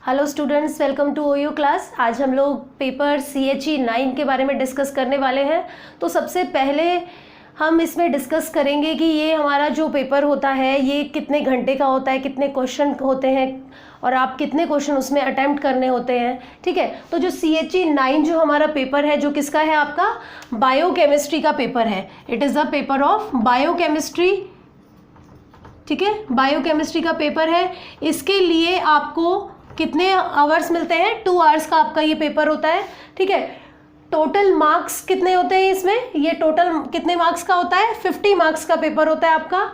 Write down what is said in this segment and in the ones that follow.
Hello students, welcome to OU class. आज हम लोग पेपर CHE 9 के बारे में डिस्कस करने वाले हैं। तो सबसे पहले हम इसमें डिस्कस करेंगे कि ये हमारा जो पेपर होता है ये कितने घंटे का होता है, कितने क्वेश्चन होते हैं और आप कितने क्वेश्चन उसमें अटेम्प्ट करने होते हैं। ठीक है, तो जो CHE 9 जो हमारा पेपर है, जो किसका है, आपका बायोकेमिस्ट्री का पेपर है। It is the paper of biochemistry. ठीक है, बायोकेमिस्ट्री का पेपर है। इसके लिए आपको कितने आवर्स मिलते हैं? 2 आवर्स का आपका ये पेपर होता है। ठीक है, टोटल मार्क्स कितने होते हैं इसमें? ये टोटल कितने मार्क्स का होता है? 50 मार्क्स का पेपर होता है आपका।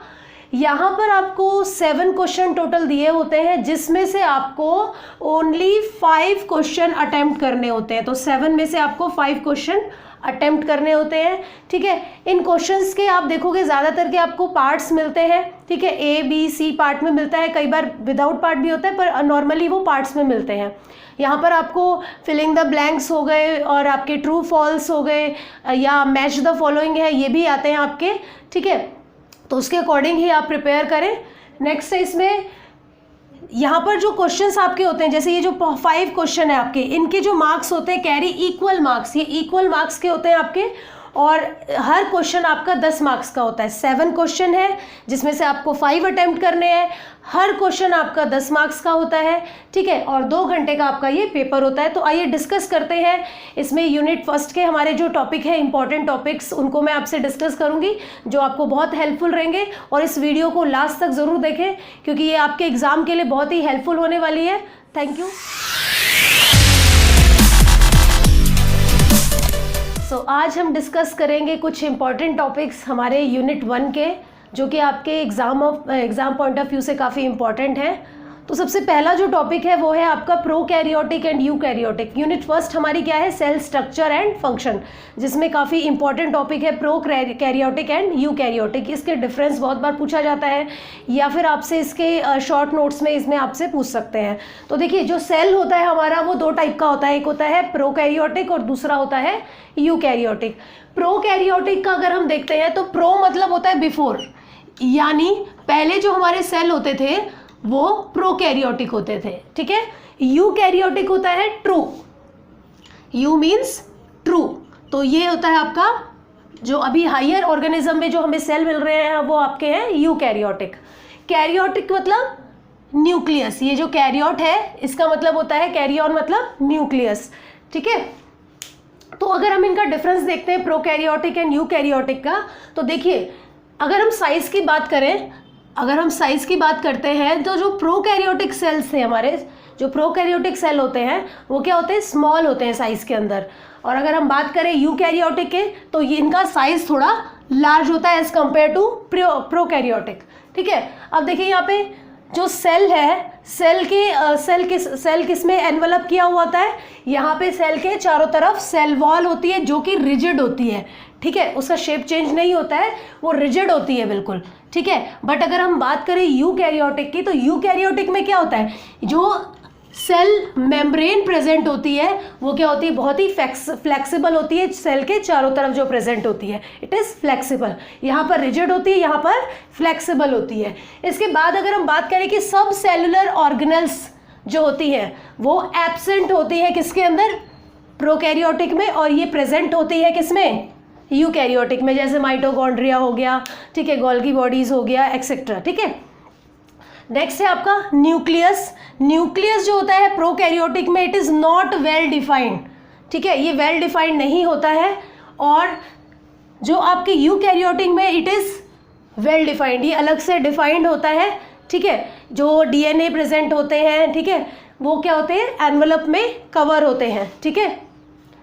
यहाँ पर आपको 7 क्वेश्चन टोटल दिए होते हैं, जिसमें से आपको ओनली 5 क्वेश्चन अटेम्प्ट करने होते हैं। तो 7 में से आपको 5 क्वेश्चन अटेम्प्ट करने होते हैं। ठीक है, इन क्वेश्चंस के आप देखोगे ज़्यादातर के आपको पार्ट्स मिलते हैं। ठीक है, A, B, C पार्ट में मिलता है, कई बार विदाउट पार्ट भी होता है, पर नॉर्मली वो पार्ट्स में मिलते हैं। यहाँ पर आपको फिलिंग द ब्लैंक्स हो गए और आपके ट्रू फॉल्स हो गए या मैच द फॉलोइंग है, ये भी आते हैं आपके। ठीक है, तो उसके अकॉर्डिंग ही आप प्रिपेयर करें। नेक्स्ट है इसमें यहाँ पर जो क्वेश्चंस आपके होते हैं, जैसे ये जो 5 क्वेश्चन है आपके, इनके जो मार्क्स होते हैं कैरी इक्वल मार्क्स, ये इक्वल मार्क्स के होते हैं आपके। और हर क्वेश्चन आपका 10 मार्क्स का होता है। 7 क्वेश्चन है जिसमें से आपको 5 अटेम्प्ट करने हैं। हर क्वेश्चन आपका 10 मार्क्स का होता है। ठीक है, और 2 घंटे का आपका ये पेपर होता है। तो आइए डिस्कस करते हैं। इसमें यूनिट फर्स्ट के हमारे जो टॉपिक है, इंपॉर्टेंट टॉपिक्स, उनको मैं आपसे डिस्कस करूंगी, जो आपको बहुत हेल्पफुल रहेंगे। और इस वीडियो को लास्ट तक ज़रूर देखें, क्योंकि ये आपके एग्जाम के लिए बहुत ही हेल्पफुल होने वाली है। Thank you. आज हम डिस्कस करेंगे कुछ इंपॉर्टेंट टॉपिक्स हमारे यूनिट 1 के, जो कि आपके एग्ज़ाम पॉइंट ऑफ व्यू से काफ़ी इंपॉर्टेंट हैं। तो सबसे पहला जो टॉपिक है वो है आपका prokaryotic and eukaryotic. Unit first हमारी क्या है? सेल स्ट्रक्चर एंड फंक्शन, जिसमें काफ़ी इंपॉर्टेंट टॉपिक है प्रोकैरियोटिक एंड यूकैरियोटिक। इसके डिफरेंस बहुत बार पूछा जाता है, या फिर आपसे इसके शॉर्ट नोट्स में इसमें आपसे पूछ सकते हैं। तो देखिए, जो सेल होता है हमारा वो 2 टाइप का होता है। एक होता है प्रोकैरियोटिक और दूसरा होता है यूकैरियोटिक। प्रोकैरियोटिक का अगर हम देखते हैं तो प्रो मतलब होता है बिफोर, यानी पहले जो हमारे सेल होते थे वो प्रोकैरियोटिक होते थे। ठीक है, यूकैरियोटिक होता है ट्रू। You means true. तो ये होता है आपका जो अभी हायर ऑर्गेनिज्म में जो हमें सेल मिल रहे हैं वो आपके हैं यूकैरियोटिक। कैरियोटिक मतलब न्यूक्लियस। ये जो कैरियोट है इसका मतलब होता है, कैरियन मतलब न्यूक्लियस। ठीक है, तो अगर हम इनका डिफरेंस देखते हैं प्रोकैरियोटिक एंड यूकैरियोटिक का, तो देखिए, अगर हम साइज की बात करते हैं तो जो प्रोकैरियोटिक सेल्स थे हमारे, जो प्रोकैरियोटिक सेल होते हैं वो क्या होते हैं? स्मॉल होते हैं साइज के अंदर। और अगर हम बात करें यूकैरियोटिक के, तो ये इनका साइज थोड़ा लार्ज होता है एज कंपेयर टू प्रोकैरियोटिक। ठीक है, अब देखिए यहाँ पे जो सेल है, सेल किस में एनवलप किया हुआ होता है? यहाँ पे सेल के चारों तरफ सेल वॉल होती है, जो कि रिजिड होती है। ठीक है, उसका शेप चेंज नहीं होता है, वो रिजिड होती है बिल्कुल। ठीक है, बट अगर हम बात करें यूकैरियोटिक की, तो यूकैरियोटिक में क्या होता है? जो सेल मेम्ब्रेन प्रेजेंट होती है वो क्या होती है? बहुत ही फ्लेक्सिबल होती है। सेल के चारों तरफ जो प्रेजेंट होती है, इट इज़ फ्लेक्सिबल। यहाँ पर रिजिड होती है, यहाँ पर फ्लेक्सिबल होती है। इसके बाद अगर हम बात करें कि सब सेलुलर ऑर्गेनल्स जो होती हैं वो एब्सेंट होती है किसके अंदर? प्रोकैरियोटिक में। और ये प्रेजेंट होती है किसमें? यूकैरियोटिक में। जैसे माइटोकॉन्ड्रिया हो गया, ठीक है, गोल्गी बॉडीज हो गया, एक्सेट्रा। ठीक है, नेक्स्ट है आपका न्यूक्लियस। न्यूक्लियस जो होता है प्रोकैरियोटिक में, it is not well defined. ठीक है, ये वेल डिफाइंड नहीं होता है। और जो आपके यूकैरियोटिक में इट इज़ वेल डिफाइंड, ये अलग से डिफाइंड होता है। ठीक है, जो DNA प्रेजेंट होते हैं, ठीक है, वो क्या होते हैं? एनवलप में कवर होते हैं। ठीक है,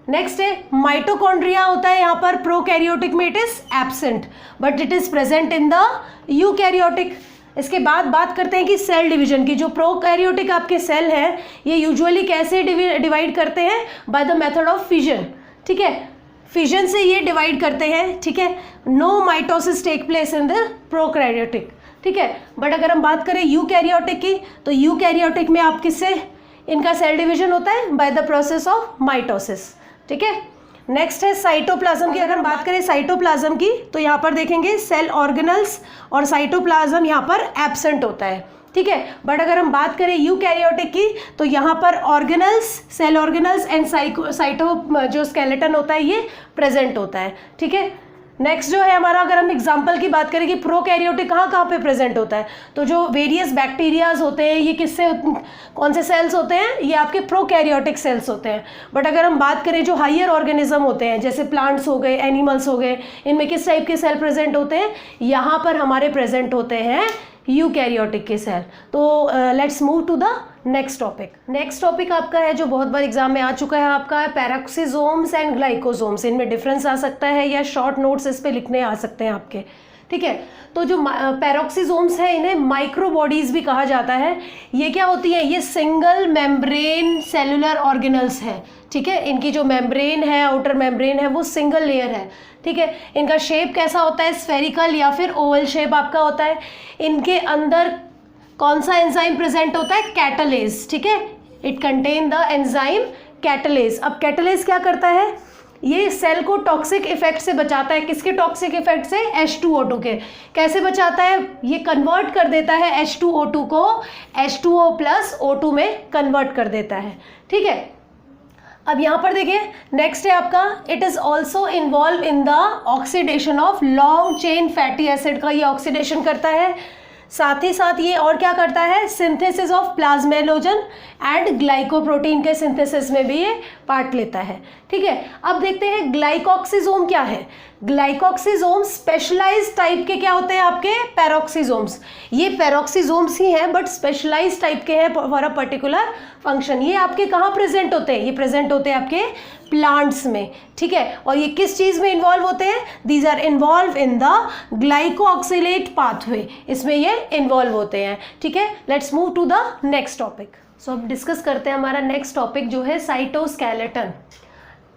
नेक्स्ट है माइटोकॉन्ड्रिया होता है यहाँ पर प्रोकैरियोटिक में, it is absent but it is present in the eukaryotic. इसके बाद बात करते हैं कि सेल डिवीजन की। जो प्रोकैरियोटिक आपके सेल हैं ये यूजुअली कैसे डिवाइड करते हैं? By the method of fission. ठीक है, फिजन से ये डिवाइड करते हैं। ठीक है, no mitosis take place in the prokaryotic. ठीक है, बट अगर हम बात करें यूकैरियोटिक की, तो यूकैरियोटिक में आप किससे इनका सेल डिवीजन होता है? By the process of mitosis. ठीक है, नेक्स्ट है साइटोप्लाज्म की। अगर हम बात करें साइटोप्लाज्म की, तो यहाँ पर देखेंगे सेल ऑर्गेनल्स और साइटोप्लाज्म यहाँ पर एब्सेंट होता है। ठीक है। बट अगर हम बात करें यूकैरियोटिक की तो यहाँ पर organelles, cell organelles and cyto जो स्केलेटन होता है ये प्रेजेंट होता है, ठीक है। नेक्स्ट जो है हमारा, अगर हम एग्जांपल की बात करें कि प्रोकैरियोटिक कहाँ कहाँ पे प्रेजेंट होता है, तो जो वेरियस बैक्टीरियाज होते हैं ये किससे, कौन से सेल्स होते हैं, ये आपके प्रोकैरियोटिक सेल्स होते हैं। बट अगर हम बात करें जो हायर ऑर्गेनिज्म होते हैं जैसे प्लांट्स हो गए, एनिमल्स हो गए, इनमें किस टाइप के सेल प्रेजेंट होते हैं, यहाँ पर हमारे प्रेजेंट होते हैं यूकैरियोटिक के सेल। तो let's move to the next topic. Next topic आपका है जो बहुत बार एग्जाम में आ चुका है, आपका है पैरोक्सिसोम्स एंड ग्लाइकोसोम्स। इनमें डिफरेंस आ सकता है या शॉर्ट नोट्स इस पे लिखने आ सकते हैं आपके, ठीक है। तो जो पैरोक्सिसोम्स है इन्हें माइक्रो बॉडीज भी कहा जाता है। ये क्या होती है, ये सिंगल मेम्ब्रेन सेलुलर ऑर्गेनल्स है, ठीक है। इनकी जो मेम्ब्रेन है, आउटर मेम्ब्रेन है, वो सिंगल लेयर है, ठीक है। इनका शेप कैसा होता है, स्फेरिकल या फिर ओवल शेप आपका होता है। इनके अंदर कौन सा एंजाइम प्रेजेंट होता है, कैटालेज, ठीक है। It contain the enzyme catalase. अब कैटालेज क्या करता है, ये सेल को टॉक्सिक इफेक्ट से बचाता है। किसके टॉक्सिक इफेक्ट से, H2O2 के। कैसे बचाता है, ये कन्वर्ट कर देता है H2O2 को H2O + O2 में कन्वर्ट कर देता है, ठीक है। अब यहाँ पर देखिए नेक्स्ट है आपका, it is also involve in the oxidation of long chain fatty acid का ये ऑक्सीडेशन करता है। साथ ही साथ ये और क्या करता है, सिंथेसिस ऑफ प्लाज्मेलोजन एंड ग्लाइकोप्रोटीन के सिंथेसिस में भी ये पार्ट लेता है, ठीक है। अब देखते हैं ग्लाइकोक्सिसोम क्या है। ग्लाइकोक्सिसोम स्पेशलाइज्ड टाइप के क्या होते हैं आपके, पैरोक्सिसोम्स। ये पैरोक्सिसोम्स ही हैं बट स्पेशलाइज्ड टाइप के हैं फॉर अ पर्टिकुलर फंक्शन। ये आपके कहाँ प्रेजेंट होते हैं, ये प्रेजेंट होते हैं आपके प्लांट्स में, ठीक है। और ये किस चीज़ में इन्वॉल्व होते हैं, these are involve in the glyoxylate pathway, इसमें ये इन्वॉल्व होते हैं, ठीक है। Let's move to the next topic. So अब डिस्कस करते हैं हमारा नेक्स्ट टॉपिक जो है साइटोस्केलेटन।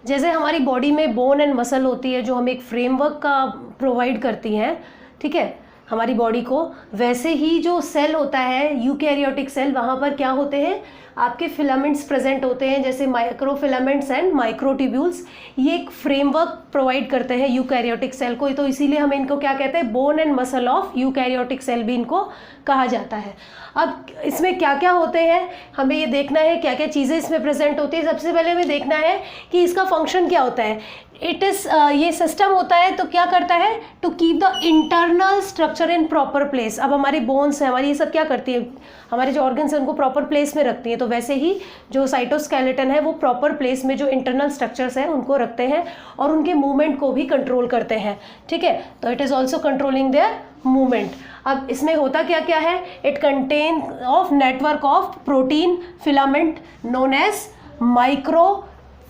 जैसे हमारी बॉडी में बोन एंड मसल होती है जो हमें एक फ्रेमवर्क का प्रोवाइड करती हैं, ठीक है, हमारी बॉडी को, वैसे ही जो सेल होता है यूकैरियोटिक सेल, वहाँ पर क्या होते हैं आपके फिलामेंट्स प्रेजेंट होते हैं, जैसे माइक्रोफिलामेंट्स एंड माइक्रोट्यूब्यूल्स। ये एक फ्रेमवर्क प्रोवाइड करते हैं यूकैरियोटिक सेल को, तो इसीलिए हम इनको क्या कहते हैं, bone and muscle of eukaryotic cell भी इनको कहा जाता है। अब इसमें क्या क्या होते हैं हमें ये देखना है, क्या क्या चीज़ें इसमें प्रेजेंट होती है। सबसे पहले हमें देखना है कि इसका फंक्शन क्या होता है। इट इज़ ये सिस्टम होता है तो क्या करता है, to keep the internal structure in proper place. अब हमारी बोन्स हैं, हमारी ये सब क्या करती है, हमारे जो ऑर्गन्स हैं उनको प्रॉपर प्लेस में रखती हैं। तो वैसे ही जो साइटोस्केलेटन है वो प्रॉपर प्लेस में जो इंटरनल स्ट्रक्चर्स हैं उनको रखते हैं और उनके मूवमेंट को भी कंट्रोल करते हैं, ठीक है। तो it is also controlling their movement. अब इसमें होता क्या क्या है, it contain of network of protein filament known as micro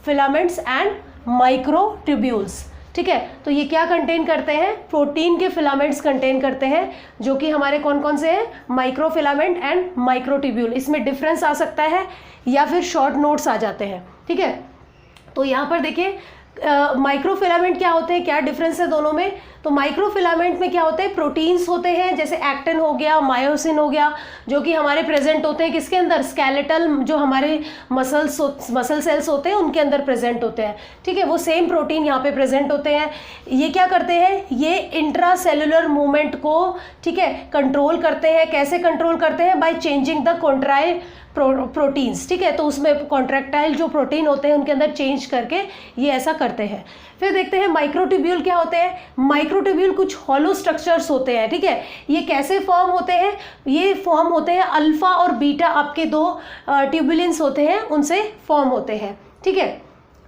filaments and microtubules, ठीक है। तो ये क्या कंटेन करते हैं, प्रोटीन के फिलामेंट्स कंटेन करते हैं जो कि हमारे कौन कौन से हैं, माइक्रोफिलामेंट एंड माइक्रोट्यूब्यूल। इसमें डिफरेंस आ सकता है या फिर शॉर्ट नोट्स आ जाते हैं, ठीक है। तो यहाँ पर देखिए माइक्रोफिलामेंट क्या होते हैं, क्या डिफरेंस है दोनों में। तो माइक्रोफिलामेंट में क्या होते हैं, प्रोटीन्स होते हैं, जैसे एक्टिन हो गया, मायोसिन हो गया, जो कि हमारे प्रेजेंट होते हैं किसके अंदर, स्केलेटल जो हमारे मसल सेल्स होते हैं उनके अंदर प्रेजेंट होते हैं, ठीक है। वो सेम प्रोटीन यहाँ पे प्रेजेंट होते हैं। ये क्या करते हैं, ये इंट्रा सेलुलर मूवमेंट को, ठीक है, कंट्रोल करते हैं। कैसे कंट्रोल करते हैं, बाय चेंजिंग द कॉन्ट्राइल प्रोटीन्स, ठीक है। तो उसमें कॉन्ट्रैक्टाइल जो प्रोटीन होते हैं उनके अंदर चेंज करके ये ऐसा करते हैं। फिर देखते हैं माइक्रोट्यूब्यूल क्या होते हैं। माइक्रोट्यूब्यूल कुछ हॉलो स्ट्रक्चर्स होते हैं, ठीक है। ये कैसे फॉर्म होते हैं, ये फॉर्म होते हैं अल्फा और बीटा, आपके दो ट्यूबुलेंस होते हैं उनसे फॉर्म होते हैं, ठीक है।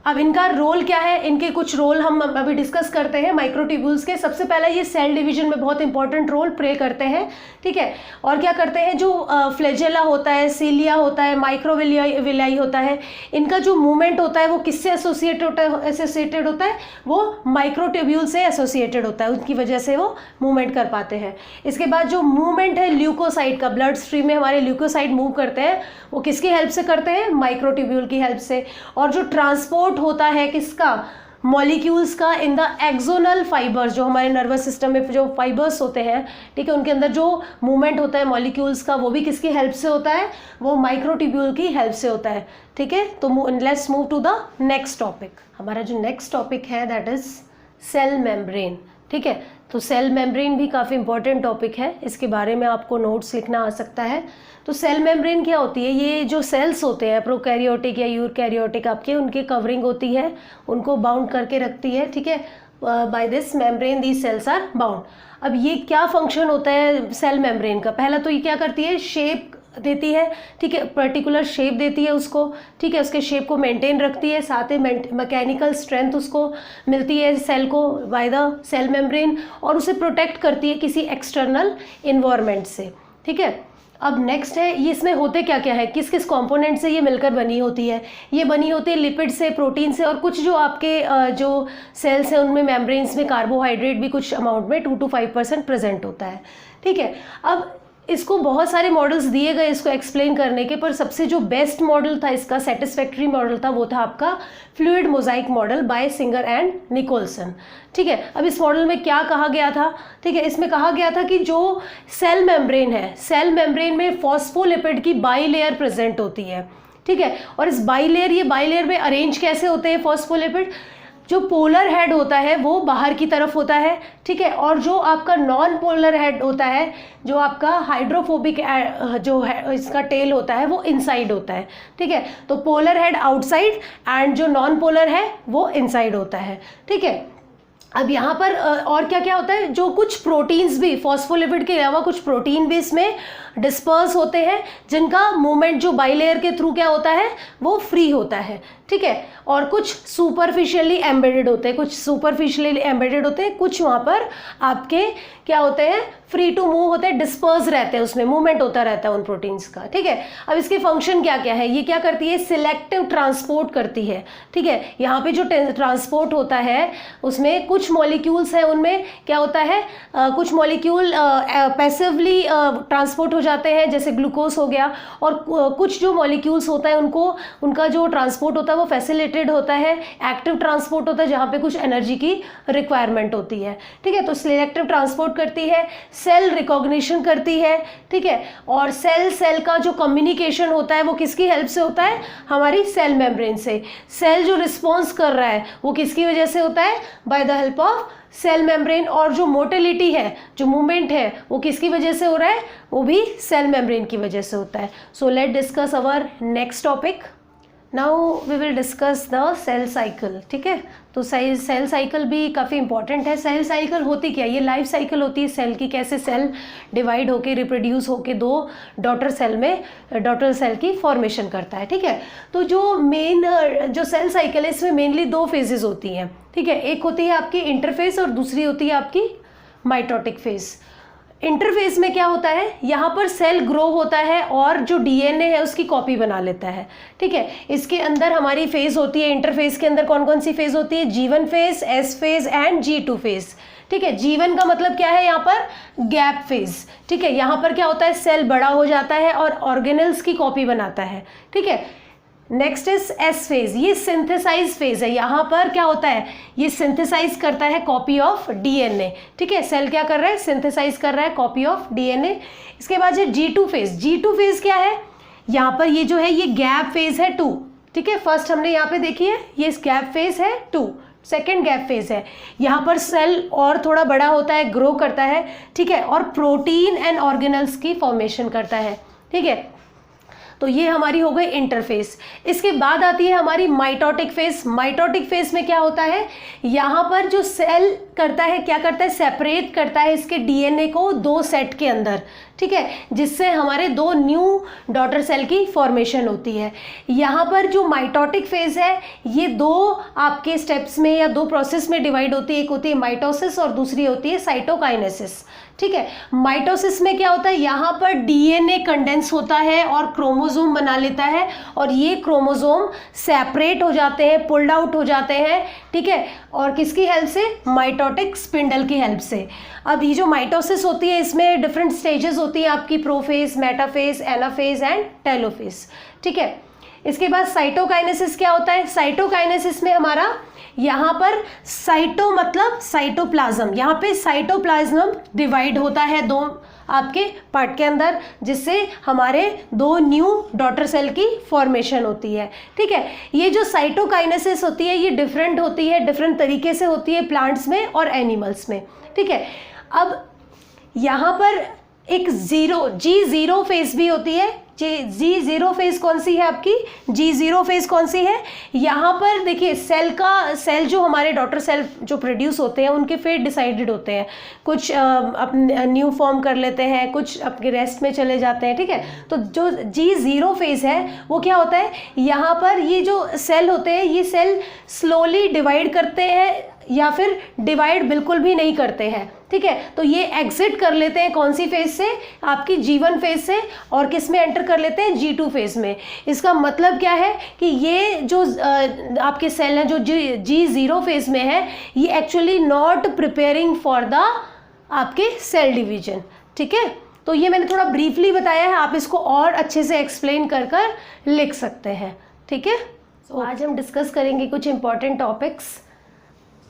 अब इनका रोल क्या है, इनके कुछ रोल हम अभी डिस्कस करते हैं माइक्रोट्यूब्यूल्स के। सबसे पहला ये सेल डिवीजन में बहुत इंपॉर्टेंट रोल प्ले करते हैं, ठीक है। और क्या करते हैं, जो फ्लैजेला होता है, सीलिया होता है, माइक्रोविलाई होता है, इनका जो मूवमेंट होता है वो किससे एसोसिएटेड होता है, वो माइक्रोट्यूब्यूल से एसोसिएटेड होता है, उनकी वजह से वो मूवमेंट कर पाते हैं। इसके बाद जो मूवमेंट है ल्यूकोसाइड का, ब्लड स्ट्रीम में हमारे ल्यूकोसाइड मूव करते हैं, वो किसकी हेल्प से करते हैं, माइक्रोट्यूब्यूल की हेल्प से। और जो ट्रांसपोर्ट होता है किसका, मॉलिक्यूल्स का इन द एक्सोनल फाइबर्स, जो हमारे नर्वस सिस्टम में जो फाइबर्स होते हैं, ठीक है, उनके अंदर जो मूवमेंट होता है मॉलिक्यूल्स का, वो भी किसकी हेल्प से होता है, वो माइक्रोट्यूब्यूल की हेल्प से होता है, ठीक है। तो let's move to the next topic. हमारा जो नेक्स्ट टॉपिक है दैट इज सेल मेम्ब्रेन, ठीक है। तो सेल मेम्ब्रेन भी काफ़ी इंपॉर्टेंट टॉपिक है, इसके बारे में आपको नोट्स लिखना आ सकता है। तो सेल मेम्ब्रेन क्या होती है, ये जो सेल्स होते हैं प्रोकैरियोटिक या यूकैरियोटिक आपके, उनकी कवरिंग होती है, उनको बाउंड करके रखती है, ठीक है। By this membrane these cells are bound. अब ये क्या फंक्शन होता है सेल मेम्ब्रेन का, पहला तो ये क्या करती है, शेप देती है, ठीक है, पर्टिकुलर शेप देती है उसको, ठीक है, उसके शेप को मेंटेन रखती है, साथ ही मैकेनिकल स्ट्रेंथ उसको मिलती है सेल को बाय द सेल मेम्ब्रेन, और उसे प्रोटेक्ट करती है किसी एक्सटर्नल इन्वायरमेंट से, ठीक है। अब नेक्स्ट है, ये इसमें होते क्या क्या है, किस किस कंपोनेंट से ये मिलकर बनी होती है, ये बनी होती है लिपिड से, प्रोटीन से, और कुछ जो आपके जो सेल्स हैं उनमें मेम्ब्रेन्स में कार्बोहाइड्रेट भी कुछ अमाउंट में 2 to 5% प्रेजेंट होता है, ठीक है। अब इसको बहुत सारे मॉडल्स दिए गए इसको एक्सप्लेन करने के, पर सबसे जो बेस्ट मॉडल था इसका, सेटिस्फैक्ट्री मॉडल था, वो था आपका fluid mosaic model by Singer and Nicolson, ठीक है। अब इस मॉडल में क्या कहा गया था, ठीक है, इसमें कहा गया था कि जो सेल मेम्ब्रेन है, सेल मेम्ब्रेन में फॉस्फोलिपिड की बाईलेयर प्रेजेंट होती है, ठीक है। और इस बाईलेयर, ये बाईलेयर में अरेंज कैसे होते हैं फॉस्फोलिपिड, जो पोलर हेड होता है वो बाहर की तरफ होता है, ठीक है, और जो आपका नॉन पोलर हेड होता है, जो आपका हाइड्रोफोबिक जो है इसका टेल होता है, वो इनसाइड होता है, ठीक है। तो पोलर हेड आउटसाइड एंड जो नॉन पोलर है वो इनसाइड होता है, ठीक है। अब यहाँ पर और क्या क्या होता है, जो कुछ प्रोटीन्स भी, फॉस्फोलिपिड के अलावा कुछ प्रोटीन भी इसमें डिस्पर्स होते हैं, जिनका मूवमेंट जो बाईलेयर के थ्रू क्या होता है, वो फ्री होता है, ठीक है। और कुछ सुपरफिशियली एम्बेडेड होते हैं, कुछ सुपरफिशियली एम्बेडेड होते हैं, कुछ वहाँ पर आपके क्या होते हैं, फ्री टू मूव होते हैं, डिस्पर्स रहते हैं, उसमें मूवमेंट होता रहता है उन प्रोटीन्स का, ठीक है। अब इसके फंक्शन क्या क्या है, ये क्या करती है, सिलेक्टिव ट्रांसपोर्ट करती है, ठीक है। यहाँ पे जो ट्रांसपोर्ट होता है उसमें कुछ मॉलिक्यूल्स हैं, उनमें क्या होता है, कुछ मॉलिक्यूल पैसिवली ट्रांसपोर्ट हो जाते हैं, जैसे ग्लूकोज हो गया, और कुछ जो मॉलिक्यूल्स होता है उनको, उनका जो ट्रांसपोर्ट होता है वो फैसिलिटेटेड होता है, एक्टिव ट्रांसपोर्ट होता है जहाँ पे कुछ एनर्जी की रिक्वायरमेंट होती है, ठीक है। तो सिलेक्टिव ट्रांसपोर्ट करती है, सेल रिकॉग्निशन करती है, ठीक है। और सेल सेल का जो कम्युनिकेशन होता है वो किसकी हेल्प से होता है, हमारी सेल मेम्ब्रेन से। सेल जो रिस्पॉन्स कर रहा है वो किसकी वजह से होता है, by the help of cell membrane. और जो मोटिलिटी है, जो मूवमेंट है, वो किसकी वजह से हो रहा है, वो भी सेल मेम्ब्रेन की वजह से होता है। So let discuss our next topic. Now we will discuss the cell cycle, ठीक है। तो सेल साइकिल भी काफ़ी इंपॉर्टेंट है। सेल साइकिल होती क्या, ये लाइफ साइकिल होती है सेल की, कैसे सेल डिवाइड होके रिप्रोड्यूस होके दो डॉटर सेल में, डॉटर सेल की फॉर्मेशन करता है, ठीक है। तो जो मेन जो सेल साइकिल है इसमें मेनली 2 फेजेस होती हैं, ठीक है। एक होती है आपकी इंटरफेस और दूसरी होती है आपकी माइटोटिक फेज। इंटरफेस में क्या होता है, यहाँ पर सेल ग्रो होता है और जो डीएनए है उसकी कॉपी बना लेता है, ठीक है। इसके अंदर हमारी फेज होती है, इंटरफेस के अंदर कौन कौन सी फेज होती है, G1 phase, S phase and G2 phase, ठीक है। G1 का मतलब क्या है, यहाँ पर गैप फेज, ठीक है। यहाँ पर क्या होता है, सेल बड़ा हो जाता है और ऑर्गेनल्स की कॉपी बनाता है, ठीक है। नेक्स्ट इज एस फेज, ये सिंथेसाइज फेज है। यहाँ पर क्या होता है, ये सिंथेसाइज करता है कॉपी ऑफ डीएनए, ठीक है। सेल क्या कर रहा है, सिंथेसाइज कर रहा है कॉपी ऑफ डीएनए। इसके बाद है G2 फेज। G2 फेज क्या है, यहाँ पर ये जो है ये गैप फेज है 2, ठीक है। फर्स्ट हमने यहाँ पे देखी है, ये गैप फेज है 2, सेकेंड गैप फेज है। यहाँ पर सेल और थोड़ा बड़ा होता है, ग्रो करता है, ठीक है, और प्रोटीन एंड ऑर्गेनल्स की फॉर्मेशन करता है, ठीक है। तो ये हमारी हो गई इंटरफेस। इसके बाद आती है हमारी माइटोटिक फेज। माइटोटिक फेज में क्या होता है, यहाँ पर जो सेल करता है, क्या करता है, सेपरेट करता है इसके डीएनए को 2 सेट के अंदर, ठीक है, जिससे हमारे 2 न्यू डॉटर सेल की फॉर्मेशन होती है। यहाँ पर जो माइटोटिक फेज है ये 2 आपके स्टेप्स में या 2 प्रोसेस में डिवाइड होती है। एक होती है माइटोसिस और दूसरी होती है साइटोकाइनेसिस, ठीक है। माइटोसिस में क्या होता है, यहाँ पर डीएनए कंडेंस होता है और क्रोमोसोम बना लेता है, और ये क्रोमोसोम सेपरेट हो जाते हैं, पुल्ड आउट हो जाते हैं, ठीक है। और किसकी हेल्प से, माइटोटिक स्पिंडल की हेल्प से। अब ये जो माइटोसिस होती है इसमें डिफरेंट स्टेजेस होती है आपकी, prophase, metaphase, anaphase and telophase, ठीक है। इसके बाद साइटोकाइनेसिस क्या होता है, साइटोकाइनेसिस में हमारा यहाँ पर साइटो मतलब साइटोप्लाज्म, यहाँ पे साइटोप्लाज्म डिवाइड होता है 2 आपके पार्ट के अंदर, जिससे हमारे 2 न्यू डॉटर सेल की फॉर्मेशन होती है। ठीक है, ये जो साइटोकाइनेसिस होती है ये डिफरेंट होती है, डिफरेंट तरीके से होती है प्लांट्स में और एनिमल्स में। ठीक है, अब यहाँ पर एक G0 फेज भी होती है। G0 फेज कौन सी है आपकी? G0 फेज कौन सी है? यहाँ पर देखिए सेल जो हमारे डॉटर सेल जो प्रोड्यूस होते हैं उनके फेट डिसाइडेड होते हैं। कुछ अपने न्यू फॉर्म कर लेते हैं, कुछ अपने रेस्ट में चले जाते हैं। ठीक है, तो जो G0 फेज है वो क्या होता है, यहाँ पर ये जो सेल होते हैं ये सेल स्लोली डिवाइड करते हैं या फिर डिवाइड बिल्कुल भी नहीं करते हैं। ठीक है, तो ये एग्जिट कर लेते हैं कौन सी फेज से? आपकी G1 फेज से, और किस में एंटर कर लेते हैं? G2 फेज में। इसका मतलब क्या है कि ये जो आपके सेल हैं जो G0 फेज में है ये actually not preparing for the आपके सेल डिवीजन। ठीक है, तो ये मैंने थोड़ा ब्रीफली बताया है, आप इसको और अच्छे से एक्सप्लेन कर लिख सकते हैं। ठीक है, तो आज हम डिस्कस करेंगे कुछ इंपॉर्टेंट टॉपिक्स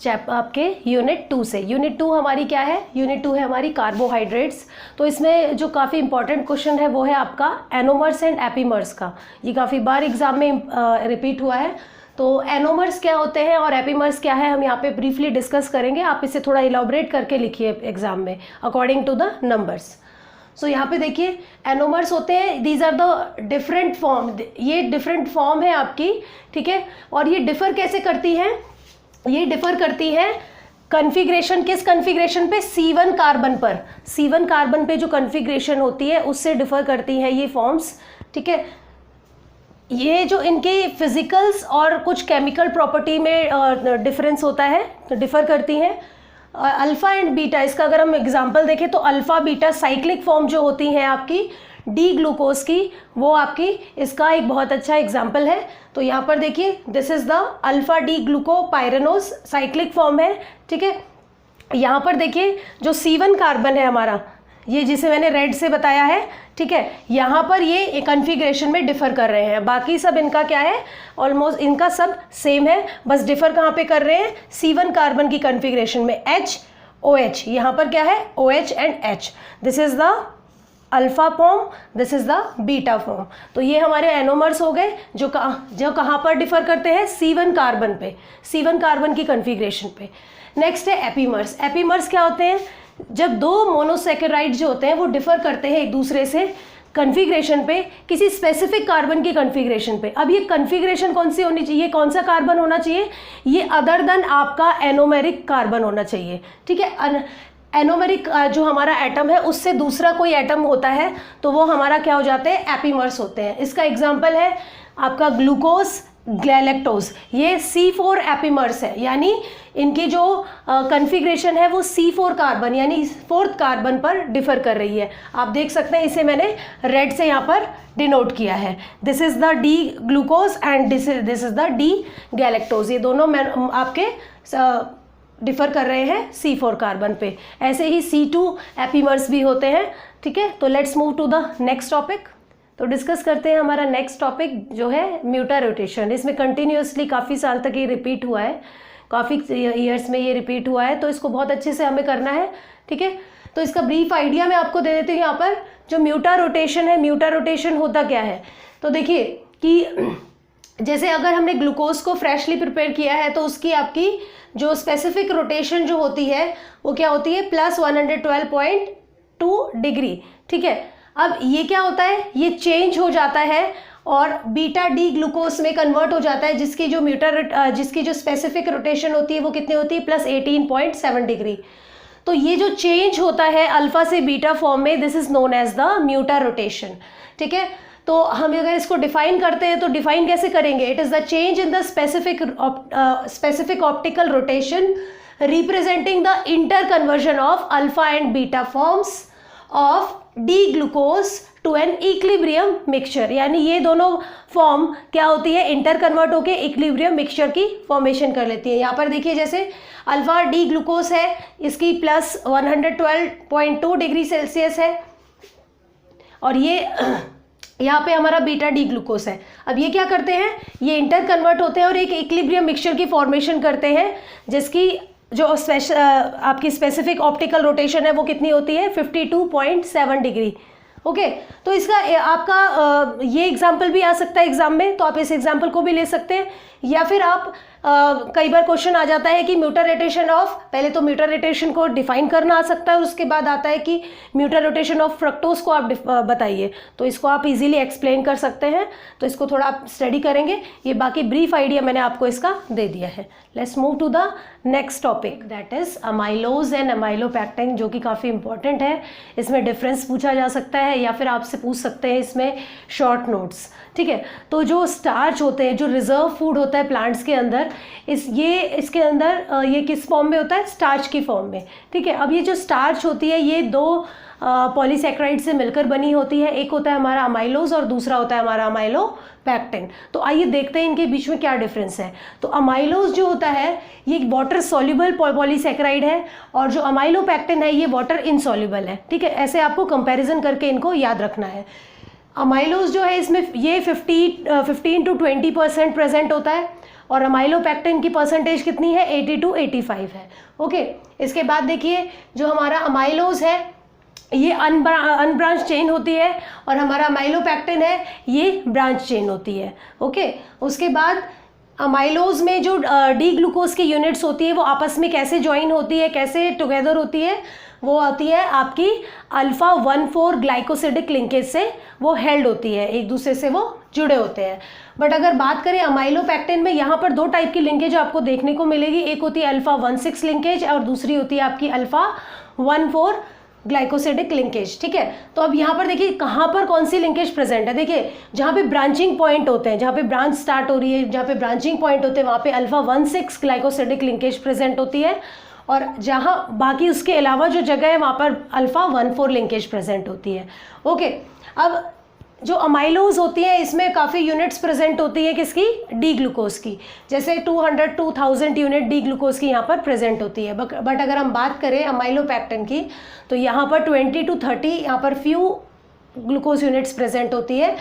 आपके यूनिट 2 से। यूनिट 2 हमारी क्या है? यूनिट 2 है हमारी कार्बोहाइड्रेट्स। तो इसमें जो काफ़ी इंपॉर्टेंट क्वेश्चन है वो है आपका एनोमर्स एंड एपीमर्स का। ये काफ़ी बार एग्जाम में रिपीट हुआ है। तो एनोमर्स क्या होते हैं और एपीमर्स क्या है हम यहाँ पे ब्रीफली डिस्कस करेंगे। आप इसे थोड़ा इलाबोरेट करके लिखिए एग्जाम में अकॉर्डिंग टू द नंबर्स। सो यहाँ पे देखिए एनोमर्स होते हैं, these are the different form. ये डिफरेंट फॉर्म है आपकी। ठीक है, और ये डिफर कैसे करती हैं? ये डिफर करती है कन्फिग्रेशन, किस कन्फिग्रेशन पे? C1 कार्बन पर। C1 कार्बन पे जो कन्फिग्रेशन होती है उससे डिफर करती है ये फॉर्म्स। ठीक है, ये जो इनके फिजिकल्स और कुछ केमिकल प्रॉपर्टी में डिफरेंस होता है तो डिफर करती हैं। अल्फ़ा एंड बीटा, इसका अगर हम एग्जांपल देखें तो अल्फ़ा बीटा साइक्लिक फॉर्म जो होती हैं आपकी डी ग्लूकोज की, वो आपकी इसका एक बहुत अच्छा एग्जाम्पल है। तो यहाँ पर देखिए this is the alpha D glucopyranose cyclic form है। ठीक है, यहाँ पर देखिए जो C1 कार्बन है हमारा, ये जिसे मैंने रेड से बताया है। ठीक है, यहाँ पर ये कन्फिग्रेशन में डिफ़र कर रहे हैं, बाकी सब इनका क्या है, ऑलमोस्ट इनका सब सेम है, बस डिफ़र कहाँ पे कर रहे हैं? C1 कार्बन की कन्फिग्रेशन में HOH, यहाँ पर क्या है? OH and H। This is the alpha form, this is the beta form. तो ये हमारे एनोमर्स हो गए जो कहाँ पर डिफ़र करते हैं? C1 कार्बन पे, C1 कार्बन की कन्फिग्रेशन पे। नेक्स्ट है एपीमर्स। एपीमर्स क्या होते हैं? जब 2 मोनोसेकेराइड जो होते हैं वो डिफ़र करते हैं एक दूसरे से कन्फिग्रेशन पे, किसी स्पेसिफिक कार्बन की कन्फिग्रेशन पे। अब ये कन्फिग्रेशन कौन सी होनी चाहिए? कौन सा कार्बन होना चाहिए? ये अदर देन आपका एनोमेरिक कार्बन होना चाहिए। ठीक है, एनोमेरिक जो हमारा एटम है उससे दूसरा कोई एटम होता है तो वो हमारा क्या हो जाते हैं? एपीमर्स होते हैं। इसका एग्जांपल है आपका ग्लूकोज, गैलेक्टोज, ये C4 एपीमर्स है, यानी इनकी जो कन्फिग्रेशन है वो C4 कार्बन यानी 4th कार्बन पर डिफर कर रही है। आप देख सकते हैं, इसे मैंने रेड से यहाँ पर डिनोट किया है। This is the D glucose and this is the D galactose. ये दोनों आपके डिफ़र कर रहे हैं C4 कार्बन पे। ऐसे ही C2 एपीमर्स भी होते हैं। ठीक है, तो let's move to the next topic. तो डिस्कस करते हैं हमारा नेक्स्ट टॉपिक जो है म्यूटा रोटेशन। इसमें कंटिन्यूसली काफ़ी साल तक ये रिपीट हुआ है, काफ़ी ईयर्स में ये रिपीट हुआ है, तो इसको बहुत अच्छे से हमें करना है। ठीक है, तो इसका ब्रीफ आइडिया मैं आपको दे देती हूँ। यहाँ पर जो म्यूटा रोटेशन है, म्यूटा रोटेशन होता क्या है? तो देखिए कि जैसे अगर हमने ग्लूकोज को फ्रेशली प्रिपेयर किया है तो उसकी आपकी जो स्पेसिफिक रोटेशन जो होती है वो क्या होती है? +112.2 डिग्री। ठीक है, अब ये क्या होता है? ये चेंज हो जाता है और बीटा डी ग्लूकोज में कन्वर्ट हो जाता है, जिसकी जो स्पेसिफिक रोटेशन होती है वो कितनी होती है? +18.7 डिग्री। तो ये जो चेंज होता है अल्फा से बीटा फॉर्म में, this is known as the mutarotation. ठीक है, तो हम अगर इसको डिफाइन करते हैं तो डिफाइन कैसे करेंगे? It is the change in the specific optical rotation representing the inter conversion of alpha and beta forms of D glucose to an equilibrium mixture. यानी ये दोनों फॉर्म क्या होती है? इंटर कन्वर्ट होकर इक्विलिब्रियम मिक्सचर की फॉर्मेशन कर लेती है। यहाँ पर देखिए जैसे अल्फा डी ग्लूकोज है, इसकी +112.2 डिग्री सेल्सियस है, और ये यहाँ पे हमारा बीटा डी ग्लूकोज है। अब ये क्या करते हैं? ये इंटर कन्वर्ट होते हैं और एक इक्विलिब्रियम मिक्सचर की फॉर्मेशन करते हैं, जिसकी जो आपकी स्पेसिफिक ऑप्टिकल रोटेशन है वो कितनी होती है 52.7 डिग्री। ओके तो इसका आपका ये एग्जाम्पल भी आ सकता है एग्जाम में, तो आप इस एग्जाम्पल को भी ले सकते हैं। या फिर आप कई बार क्वेश्चन आ जाता है कि म्यूटर रोटेशन ऑफ, पहले तो म्यूटर रोटेशन को डिफाइन करना आ सकता है और उसके बाद आता है कि म्यूटर रोटेशन ऑफ फ्रक्टोज को आप बताइए, तो इसको आप इजीली एक्सप्लेन कर सकते हैं। तो इसको थोड़ा आप स्टडी करेंगे, ये बाकी ब्रीफ आइडिया मैंने आपको इसका दे दिया है। Let's move to the next topic, that is amylose and amylopectin, जो कि काफ़ी इंपॉर्टेंट है। इसमें डिफरेंस पूछा जा सकता है या फिर आपसे पूछ सकते हैं इसमें शॉर्ट नोट्स। ठीक है, तो जो स्टार्च होते हैं, जो रिजर्व फूड होता है प्लांट्स के अंदर, इसके अंदर ये किस फॉर्म में होता है, स्टार्च की फॉर्म में। ठीक है, अब ये जो स्टार्च होती है ये दो पॉलीसेक्राइड से मिलकर बनी होती है, एक होता है हमारा अमाइलोज और दूसरा होता है हमारा अमाइलोपेक्टिन। तो आइए देखते हैं इनके बीच में क्या डिफरेंस है। तो अमाइलोज जो होता है ये एक वाटर सॉल्युबल पॉलीसेक्राइड है और जो अमाइलोपेक्टिन है ये वाटर इनसॉल्युबल है। ठीक है, ऐसे आपको कंपैरिजन करके इनको याद रखना है। अमाइलोज जो है इसमें ये 15 to 20% प्रेजेंट होता है और अमाइलोपेक्टिन की परसेंटेज कितनी है 80 to 85 है। ओके, इसके बाद देखिए जो हमारा अमाइलोज है ये अनब्रांच चेन होती है और हमारा अमाइलोपेक्टिन है ये ब्रांच चेन होती है। ओके, उसके बाद अमाइलोज में जो डी ग्लूकोज की यूनिट्स होती है वो आपस में कैसे ज्वाइन होती है, कैसे टुगेदर होती है, वो आती है आपकी अल्फा 1,4 ग्लाइकोसिडिक लिंकेज से वो हेल्ड होती है, एक दूसरे से वो जुड़े होते हैं। बट अगर बात करें अमाइलोपेक्टिन में, यहाँ पर दो टाइप की लिंकेज आपको देखने को मिलेगी, एक होती है अल्फा 1,6 लिंकेज और दूसरी होती है आपकी अल्फा 1,4 ग्लाइकोसिडिक लिंकेज। ठीक है, तो अब यहाँ पर देखिए कहाँ पर कौन सी लिंकेज प्रेजेंट है। देखिए जहाँ पे ब्रांचिंग पॉइंट होते हैं, जहाँ पे ब्रांच स्टार्ट हो रही है, जहाँ पे ब्रांचिंग पॉइंट होते हैं वहाँ पे अल्फा 1,6 ग्लाइकोसिडिक लिंकेज प्रेजेंट होती है और जहाँ बाकी उसके अलावा जो जगह है वहाँ पर अल्फा 1,4 लिंकेज प्रेजेंट होती है। ओके, अब जो अमाइलोज होती है इसमें काफ़ी यूनिट्स प्रेजेंट होती है किसकी, डी ग्लूकोज की, जैसे 200-2000 यूनिट डी ग्लूकोज की यहाँ पर प्रेजेंट होती है। बट अगर हम बात करें अमाइलोपेक्टिन की तो यहाँ पर 20 to 30 यहाँ पर फ्यू ग्लूकोज यूनिट्स प्रेजेंट होती है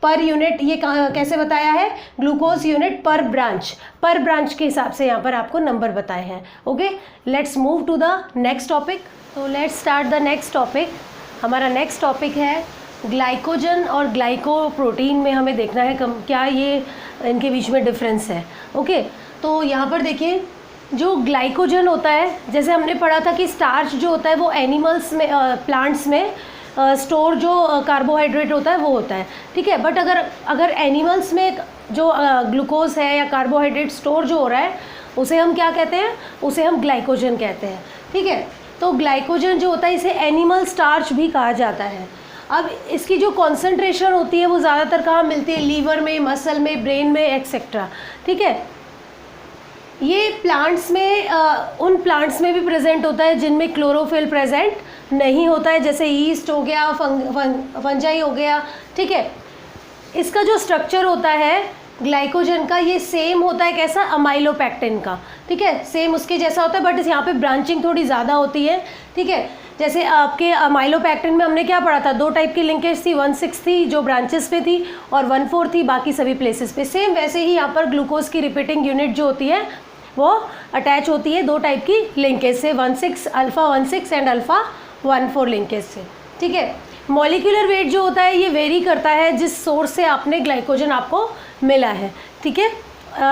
पर यूनिट। ये कैसे बताया है, ग्लूकोज यूनिट पर ब्रांच के हिसाब से यहाँ पर आपको नंबर बताए हैं। Okay, let's move to the next topic. तो let's start the next topic. हमारा नेक्स्ट टॉपिक है ग्लाइकोजन और ग्लाइकोप्रोटीन में हमें देखना है क्या ये इनके बीच में डिफरेंस है। ओके, तो यहाँ पर देखिए जो ग्लाइकोजन होता है, जैसे हमने पढ़ा था कि स्टार्च जो होता है वो एनिमल्स में प्लांट्स में स्टोर जो कार्बोहाइड्रेट होता है वो होता है। ठीक है, बट अगर एनिमल्स में जो ग्लूकोज है या कार्बोहाइड्रेट स्टोर जो हो रहा है उसे हम क्या कहते हैं, उसे हम ग्लाइकोजन कहते हैं। ठीक है, तो ग्लाइकोजन जो होता है इसे एनिमल स्टार्च भी कहा जाता है। अब इसकी जो कॉन्सेंट्रेशन होती है वो ज़्यादातर कहाँ मिलती है, लीवर में, मसल में, ब्रेन में एक्सेट्रा। ठीक है, ये प्लांट्स में उन प्लांट्स में भी प्रेजेंट होता है जिनमें क्लोरोफिल प्रेजेंट नहीं होता है, जैसे ईस्ट हो गया, फंजाई हो गया। ठीक है, इसका जो स्ट्रक्चर होता है ग्लाइकोजन का ये सेम होता है, कैसा, अमाइलोपेक्टिन का। ठीक है, सेम उसके जैसा होता है बट यहाँ पे ब्रांचिंग थोड़ी ज़्यादा होती है। ठीक है, जैसे आपके अमाइलोपेक्टिन में हमने क्या पढ़ा था, दो टाइप की लिंकेज थी, 1,6 थी जो ब्रांचेस पे थी और 1,4 थी बाकी सभी प्लेसेस पे। सेम वैसे ही यहाँ पर ग्लूकोज की रिपीटिंग यूनिट जो होती है वो अटैच होती है दो टाइप की लिंकेज से, 1,6 अल्फा 1,6 एंड अल्फा 1,4 लिंकेज से। ठीक है, मॉलिक्यूलर वेट जो होता है ये वेरी करता है जिस सोर्स से आपने ग्लाइकोजन आपको मिला है। ठीक है,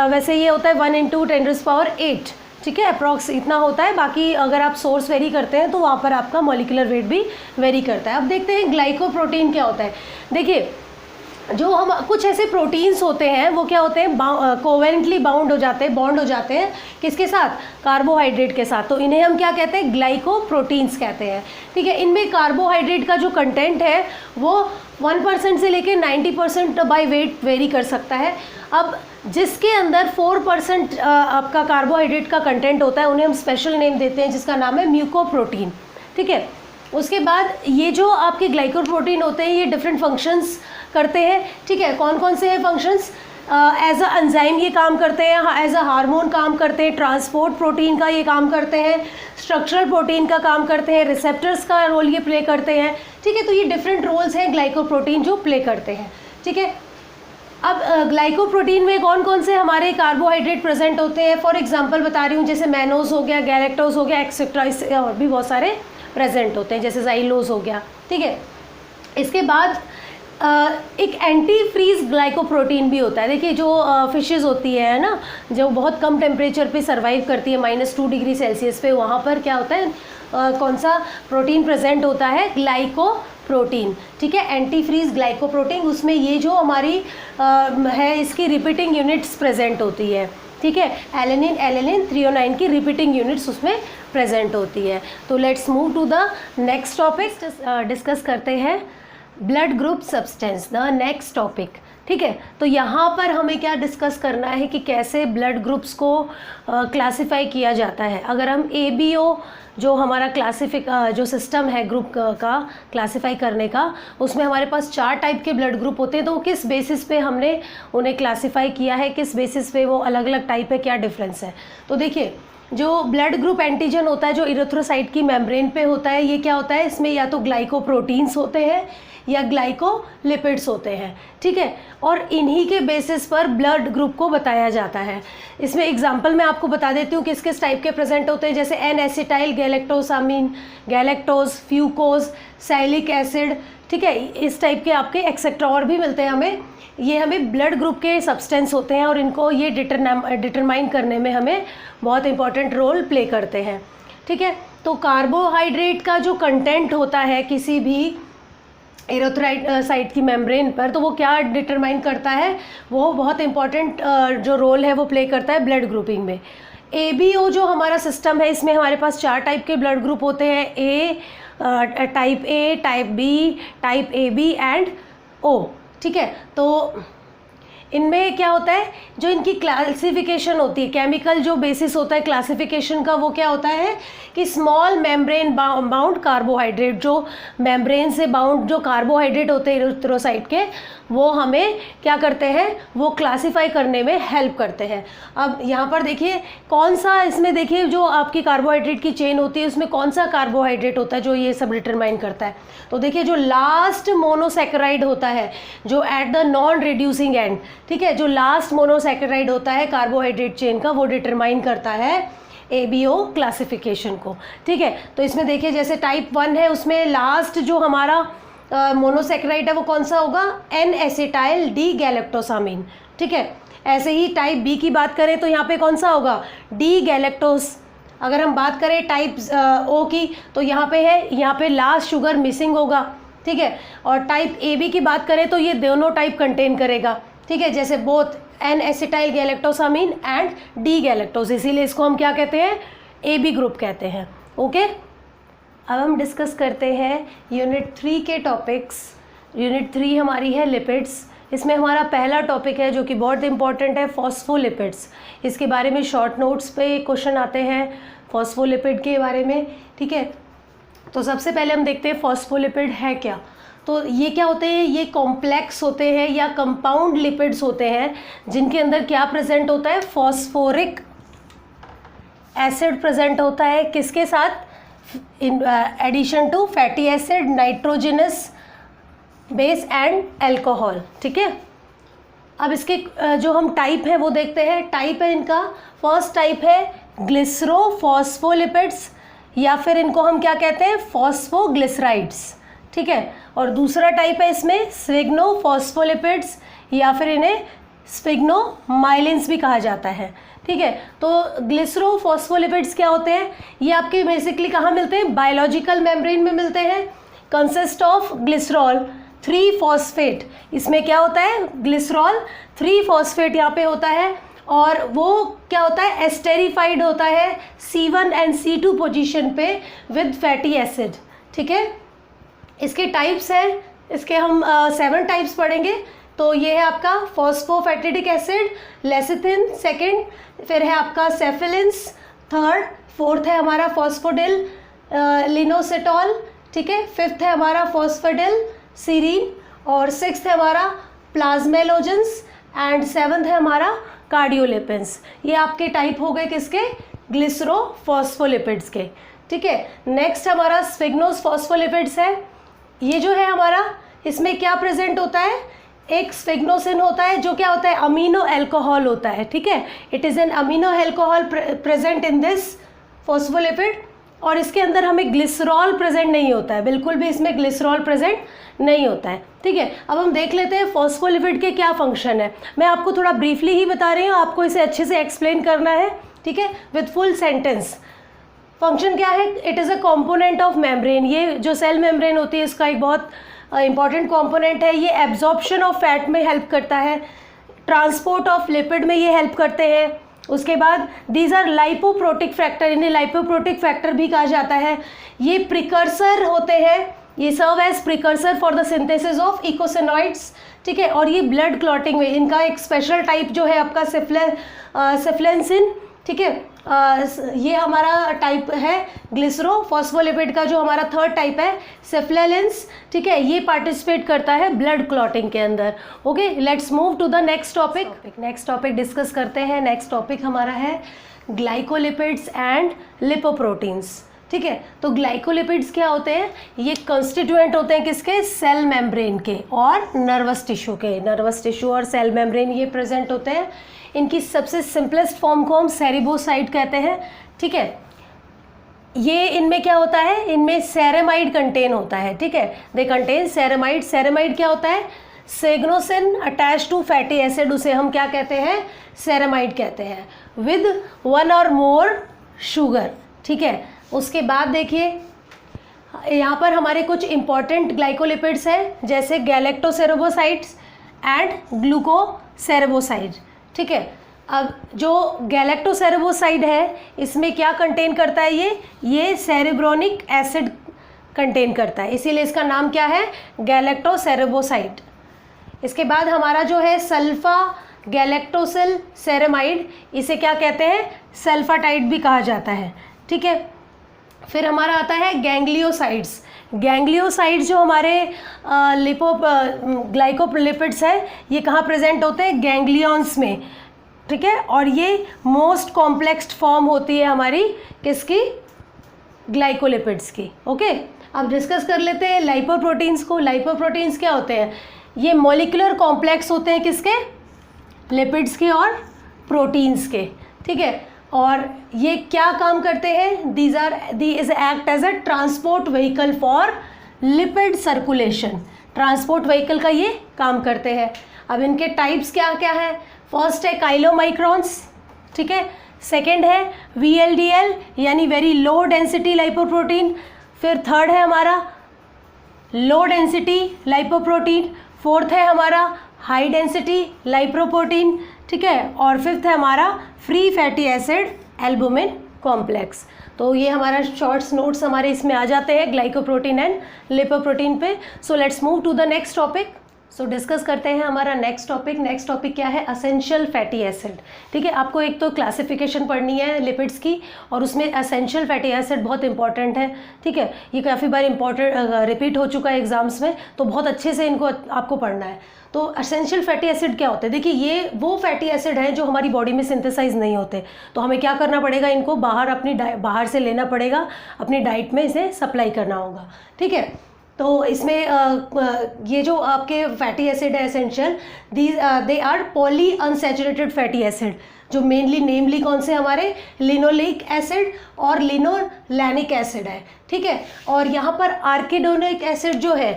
वैसे ये होता है 1 × 10⁸। ठीक है, अप्रॉक्स इतना होता है, बाकी अगर आप सोर्स वेरी करते हैं तो वहाँ पर आपका मॉलिक्यूलर वेट भी वेरी करता है। अब देखते हैं ग्लाइकोप्रोटीन क्या होता है। देखिए जो हम कुछ ऐसे प्रोटीन्स होते हैं वो क्या होते हैं, कोवेलेंटली बॉन्ड हो जाते हैं किसके साथ, कार्बोहाइड्रेट के साथ, तो इन्हें हम क्या कहते हैं, ग्लाइकोप्रोटीन्स कहते हैं। ठीक है, इनमें कार्बोहाइड्रेट का जो कंटेंट है वो 1% से लेकर 90% बाय वेट वेरी कर सकता है। अब जिसके अंदर 4% आपका कार्बोहाइड्रेट का कंटेंट होता है उन्हें हम स्पेशल नेम देते हैं जिसका नाम है म्यूकोप्रोटीन। ठीक है, उसके बाद ये जो आपके ग्लाइकोप्रोटीन होते हैं ये डिफरेंट फंक्शंस करते हैं। ठीक है, कौन कौन से हैं फंक्शंस, एज अ एंजाइम ये काम करते हैं, एज अ हार्मोन काम करते हैं, ट्रांसपोर्ट प्रोटीन का ये काम करते हैं, स्ट्रक्चरल प्रोटीन का काम करते हैं, रिसेप्टर्स का रोल ये प्ले करते हैं। ठीक है, तो ये डिफरेंट रोल्स हैं ग्लाइकोप्रोटीन जो प्ले करते हैं। ठीक है, अब ग्लाइकोप्रोटीन में कौन कौन से हमारे कार्बोहाइड्रेट प्रेजेंट होते हैं, फॉर एग्जांपल बता रही हूँ, जैसे मैनोज हो गया, गैलेक्टोज हो गया, एक्सेट्रा, इससे और भी बहुत सारे प्रेजेंट होते हैं, जैसे जाइलोज हो गया, ठीक है। इसके बाद एक एंटी फ्रीज ग्लाइकोप्रोटीन भी होता है। देखिए जो फिशेस होती है ना, जो बहुत कम टेम्परेचर पे सर्वाइव करती है, -2 डिग्री सेल्सियस पे, वहाँ पर क्या होता है, कौन सा प्रोटीन प्रेजेंट होता है, ग्लाइकोप्रोटीन, ठीक है, एंटी फ्रीज ग्लाइकोप्रोटीन। उसमें ये जो हमारी है इसकी रिपीटिंग यूनिट्स प्रेजेंट होती है, ठीक है, एलेनिन, एलेनिन, थ्रियोनाइन की रिपीटिंग यूनिट्स उसमें प्रेजेंट होती है। तो let's move to the next topic, discuss करते हैं blood group substance, the next topic, ठीक है। तो यहाँ पर हमें क्या डिस्कस करना है कि कैसे ब्लड ग्रुप्स को क्लासिफाई किया जाता है। अगर हम ABO जो हमारा जो सिस्टम है ग्रुप का क्लासिफाई करने का, उसमें हमारे पास 4 टाइप के ब्लड ग्रुप होते हैं। तो किस बेसिस पे हमने उन्हें क्लासिफाई किया है, किस बेसिस पे वो अलग अलग टाइप है, क्या डिफरेंस है। तो देखिए जो ब्लड ग्रुप एंटीजन होता है, जो इरिथ्रोसाइट की मेम्ब्रेन पे होता है, ये क्या होता है, इसमें या तो ग्लाइकोप्रोटीन्स होते हैं या ग्लाइकोलिपिड्स होते हैं, ठीक है, और इन्हीं के बेसिस पर ब्लड ग्रुप को बताया जाता है। इसमें एग्जांपल मैं आपको बता देती हूँ किस किस टाइप के प्रेजेंट होते हैं, जैसे N-एसिटाइल गैलेक्टोसामीन, गैलेक्टोज, फ्यूकोज, सैलिक एसिड, ठीक है, इस टाइप के आपके एक्सेट्रा और भी मिलते हैं हमें। ये हमें ब्लड ग्रुप के सब्सटेंस होते हैं और इनको ये डिटरमाइन करने में हमें बहुत इंपॉर्टेंट रोल प्ले करते हैं, ठीक है। तो कार्बोहाइड्रेट का जो कंटेंट होता है किसी भी इरिथ्रोसाइट की मेम्ब्रेन पर, तो वो क्या डिटरमाइन करता है, वो बहुत इंपॉर्टेंट जो रोल है वो प्ले करता है ब्लड ग्रुपिंग में। ABO जो हमारा सिस्टम है, इसमें हमारे पास 4 टाइप के ब्लड ग्रुप होते हैं, type A, type B, type AB and O, ठीक है। तो इनमें क्या होता है, जो इनकी क्लासिफिकेशन होती है, केमिकल जो बेसिस होता है क्लासिफिकेशन का, वो क्या होता है कि स्मॉल मेम्ब्रेन बाउंड कार्बोहाइड्रेट, जो मेम्ब्रेन से बाउंड जो कार्बोहाइड्रेट होते हैं इरिथ्रोसाइट के, वो हमें क्या करते हैं, वो क्लासिफाई करने में हेल्प करते हैं। अब यहाँ पर देखिए कौन सा, इसमें देखिए जो आपकी कार्बोहाइड्रेट की चेन होती है उसमें कौन सा कार्बोहाइड्रेट होता है जो ये सब डिटरमाइन करता है। तो देखिए जो लास्ट मोनोसैकेराइड होता है, जो at the non reducing and, ठीक है, जो लास्ट मोनोसैकेराइड होता है कार्बोहाइड्रेट चेन का, वो डिटरमाइन करता है ABO क्लासिफिकेशन को, ठीक है। तो इसमें देखिए जैसे टाइप 1 है, उसमें लास्ट जो हमारा मोनोसैकेराइड है वो कौन सा होगा, N-एसिटाइल डी गैलेक्टोसामीन, ठीक है। ऐसे ही टाइप B की बात करें तो यहाँ पे कौन सा होगा, डी गैलेक्टोस। अगर हम बात करें टाइप O की, तो यहाँ पे है, यहाँ पे लास्ट शुगर मिसिंग होगा, ठीक है। और टाइप AB की बात करें तो ये दोनों टाइप कंटेन करेगा, ठीक है, जैसे बोथ N-एसिटाइल गैलेक्टोसामीन एंड डी गैलेक्टोस, इसीलिए इसको हम क्या कहते हैं, AB ग्रुप कहते हैं, ओके। अब हम डिस्कस करते हैं यूनिट 3 के टॉपिक्स। यूनिट 3 हमारी है लिपिड्स। इसमें हमारा पहला टॉपिक है जो कि बहुत इंपॉर्टेंट है, फॉस्फोलिपिड्स। इसके बारे में शॉर्ट नोट्स पे क्वेश्चन आते हैं फॉस्फोलिपिड के बारे में, ठीक है। तो सबसे पहले हम देखते हैं फॉस्फोलिपिड है क्या। तो ये क्या होते हैं, ये कॉम्प्लेक्स होते हैं या कंपाउंड लिपिड्स होते हैं जिनके अंदर क्या प्रेजेंट होता है, फॉस्फोरिक एसिड प्रेजेंट होता है, किसके साथ, in addition to fatty acid, nitrogenous base and alcohol, ठीक है। अब इसके जो हम टाइप है वो देखते हैं। टाइप है इनका, फर्स्ट टाइप है ग्लिसरोफॉस्फोलिपिड्स, या फिर इनको हम क्या कहते हैं, फॉस्फोग्लिसराइड्स, ठीक है। और दूसरा टाइप है इसमें स्फिग्नोफॉस्फोलिपिड्स, या फिर इन्हें स्फिग्नोमाइलिन्स भी कहा जाता है, ठीक है। तो ग्लिसरोफॉस्फोलिपिड्स क्या होते हैं, ये आपके बेसिकली कहाँ मिलते हैं, बायोलॉजिकल मेम्ब्रेन में मिलते हैं। कंसिस्ट ऑफ ग्लिसरॉल 3 फॉस्फेट, इसमें क्या होता है, ग्लिसरॉल 3 फॉस्फेट यहाँ पे होता है, और वो क्या होता है, एस्टेरिफाइड होता है C1 एंड C2 पोजीशन पे विद फैटी एसिड, ठीक है। इसके टाइप्स हैं, इसके हम 7 टाइप्स पढ़ेंगे। तो ये है आपका फॉस्फोफैटिडिक एसिड, लेसिथिन सेकंड, फिर है आपका सेफिलिन्स थर्ड, फोर्थ है हमारा फॉस्फोडिल लिनोसिटॉल, ठीक है, फिफ्थ है हमारा फॉस्फोडिल सीरीन, और सिक्स्थ है हमारा प्लाज्मेलोजेंस, एंड सेवन्थ है हमारा कार्डियोलिपिन्स। ये आपके टाइप हो गए किसके, ग्लिसरोफॉस्फोलिपिड्स के, ठीक है। नेक्स्ट हमारा स्फिग्नोफॉस्फोलिपिड्स है। ये जो है हमारा, इसमें क्या प्रेजेंट होता है, एक स्फिग्नोसिन होता है जो क्या होता है, अमीनो एल्कोहल होता है, ठीक है। It is an amino alcohol present in this phospholipid, और इसके अंदर हमें ग्लिसरॉल प्रेजेंट नहीं होता है, बिल्कुल भी इसमें ग्लिसरॉल प्रेजेंट नहीं होता है, ठीक है। अब हम देख लेते हैं फॉस्फोलिपिड के क्या फंक्शन है। मैं आपको थोड़ा ब्रीफली ही बता रही हूँ, आपको इसे अच्छे से एक्सप्लेन करना है, ठीक है, विद फुल सेंटेंस। फंक्शन क्या है, it is a component of membrane. ये जो सेल मेम्ब्रेन होती है इसका एक बहुत इंपॉर्टेंट कॉम्पोनेंट है। ये एब्जॉर्प्शन ऑफ फैट में हेल्प करता है, ट्रांसपोर्ट ऑफ लिपिड में ये हेल्प करते हैं। उसके बाद दीज आर लाइपोप्रोटिक फैक्टर, इन्हें लाइपोप्रोटिक फैक्टर भी कहा जाता है। ये प्रिकर्सर होते हैं, ये serve as precursor for the synthesis of eicosanoids, ठीक है। और ये ब्लड क्लॉटिंग में इनका एक स्पेशल टाइप जो है आपका सेफ्लेंसिन, ठीक है, ये हमारा टाइप है ग्लिसरोफॉस्फोलिपिड का। जो हमारा थर्ड टाइप है सेफ्लेलेंस, ठीक है, ये पार्टिसिपेट करता है ब्लड क्लॉटिंग के अंदर। Okay, let's move to the next topic. Next topic discuss करते हैं। नेक्स्ट टॉपिक हमारा है ग्लाइकोलिपिड्स एंड लिपोप्रोटीन्स, ठीक है। तो ग्लाइकोलिपिड्स क्या होते हैं, ये कंस्टिट्यूएंट होते हैं किसके, सेल मेम्ब्रेन के और नर्वस टिश्यू के। नर्वस टिश्यू और सेल मेम्ब्रेन ये प्रेजेंट होते हैं। इनकी सबसे सिंपलेस्ट फॉर्म को हम सेरिबोसाइट कहते हैं, ठीक है। ये इनमें क्या होता है, इनमें सेरेमाइड कंटेन होता है, ठीक है। They contain ceramide. सेरेमाइड क्या होता है, सेग्नोसिन अटैच टू फैटी एसिड, उसे हम क्या कहते हैं, सेरेमाइड कहते हैं, विद वन और मोर शुगर, ठीक है। उसके बाद देखिए यहाँ पर हमारे कुछ इंपॉर्टेंट ग्लाइकोलिपिड्स हैं, जैसे गैलेक्टोसेरेबोसाइड्स एंड ग्लूकोसेरेबोसाइड, ठीक है। अब जो गैलेक्टोसेरेबोसाइड है इसमें क्या कंटेन करता है, ये सेरेब्रोनिक एसिड कंटेन करता है, इसीलिए इसका नाम क्या है, गैलेक्टोसेरेबोसाइड। इसके बाद हमारा जो है सल्फा गैलेक्टोसिल सेरेमाइड, इसे क्या कहते हैं, सल्फाटाइड भी कहा जाता है, ठीक है। फिर हमारा आता है गैंग्लियोसाइड्स। गैंग्लियोसाइड्स जो हमारे ग्लाइकोलिपिड्स है, ये कहाँ प्रेजेंट होते हैं, गैंग्लियंस में, ठीक है। और ये मोस्ट कॉम्प्लेक्स फॉर्म होती है हमारी किसकी, ग्लाइकोलिपिड्स की। ओके, अब डिस्कस कर लेते हैं लाइपोप्रोटीन्स को। लाइपोप्रोटीन्स क्या होते हैं, ये मॉलिक्यूलर कॉम्प्लेक्स होते हैं किसके, लिपिड्स के और प्रोटीन्स के, ठीक है। और ये क्या काम करते हैं, these act as a transport vehicle for lipid circulation. Transport vehicle का ये काम करते हैं। अब इनके टाइप्स क्या क्या है, फर्स्ट है काइलोमाइक्रॉन्स, ठीक है। सेकंड है VLDL यानी वेरी लो डेंसिटी लाइपोप्रोटीन। फिर थर्ड है हमारा लो डेंसिटी लाइपोप्रोटीन। फोर्थ है हमारा हाई डेंसिटी लाइपोप्रोटीन, ठीक है। और फिफ्थ है हमारा free fatty acid albumin complex. तो ये हमारा शॉर्ट्स नोट्स हमारे इसमें आ जाते हैं ग्लाइकोप्रोटीन एंड लिपोप्रोटीन पे। So let's move to the next topic. So discuss करते हैं हमारा नेक्स्ट टॉपिक। नेक्स्ट टॉपिक क्या है, असेंशियल फैटी एसिड, ठीक है। आपको एक तो क्लासिफिकेशन पढ़नी है लिपिड्स की, और उसमें असेंशियल फैटी एसिड बहुत इंपॉर्टेंट है, ठीक है। ये काफ़ी बार रिपीट हो चुका है एग्जाम्स में, तो बहुत अच्छे से इनको आपको पढ़ना है। तो असेंशियल फैटी एसिड क्या होते हैं, देखिए ये वो फैटी एसिड हैं जो हमारी बॉडी में सिंथेसाइज नहीं होते, तो हमें क्या करना पड़ेगा, इनको बाहर से लेना पड़ेगा, अपनी डाइट में इसे सप्लाई करना होगा, ठीक है। तो इसमें ये जो आपके फैटी एसिड है essential, they are poly unsaturated fatty acid, जो नेमली कौन से हमारे लिनोलिक एसिड और लिनोलैनिक एसिड है, ठीक है। और यहाँ पर आर्किडोनिक एसिड जो है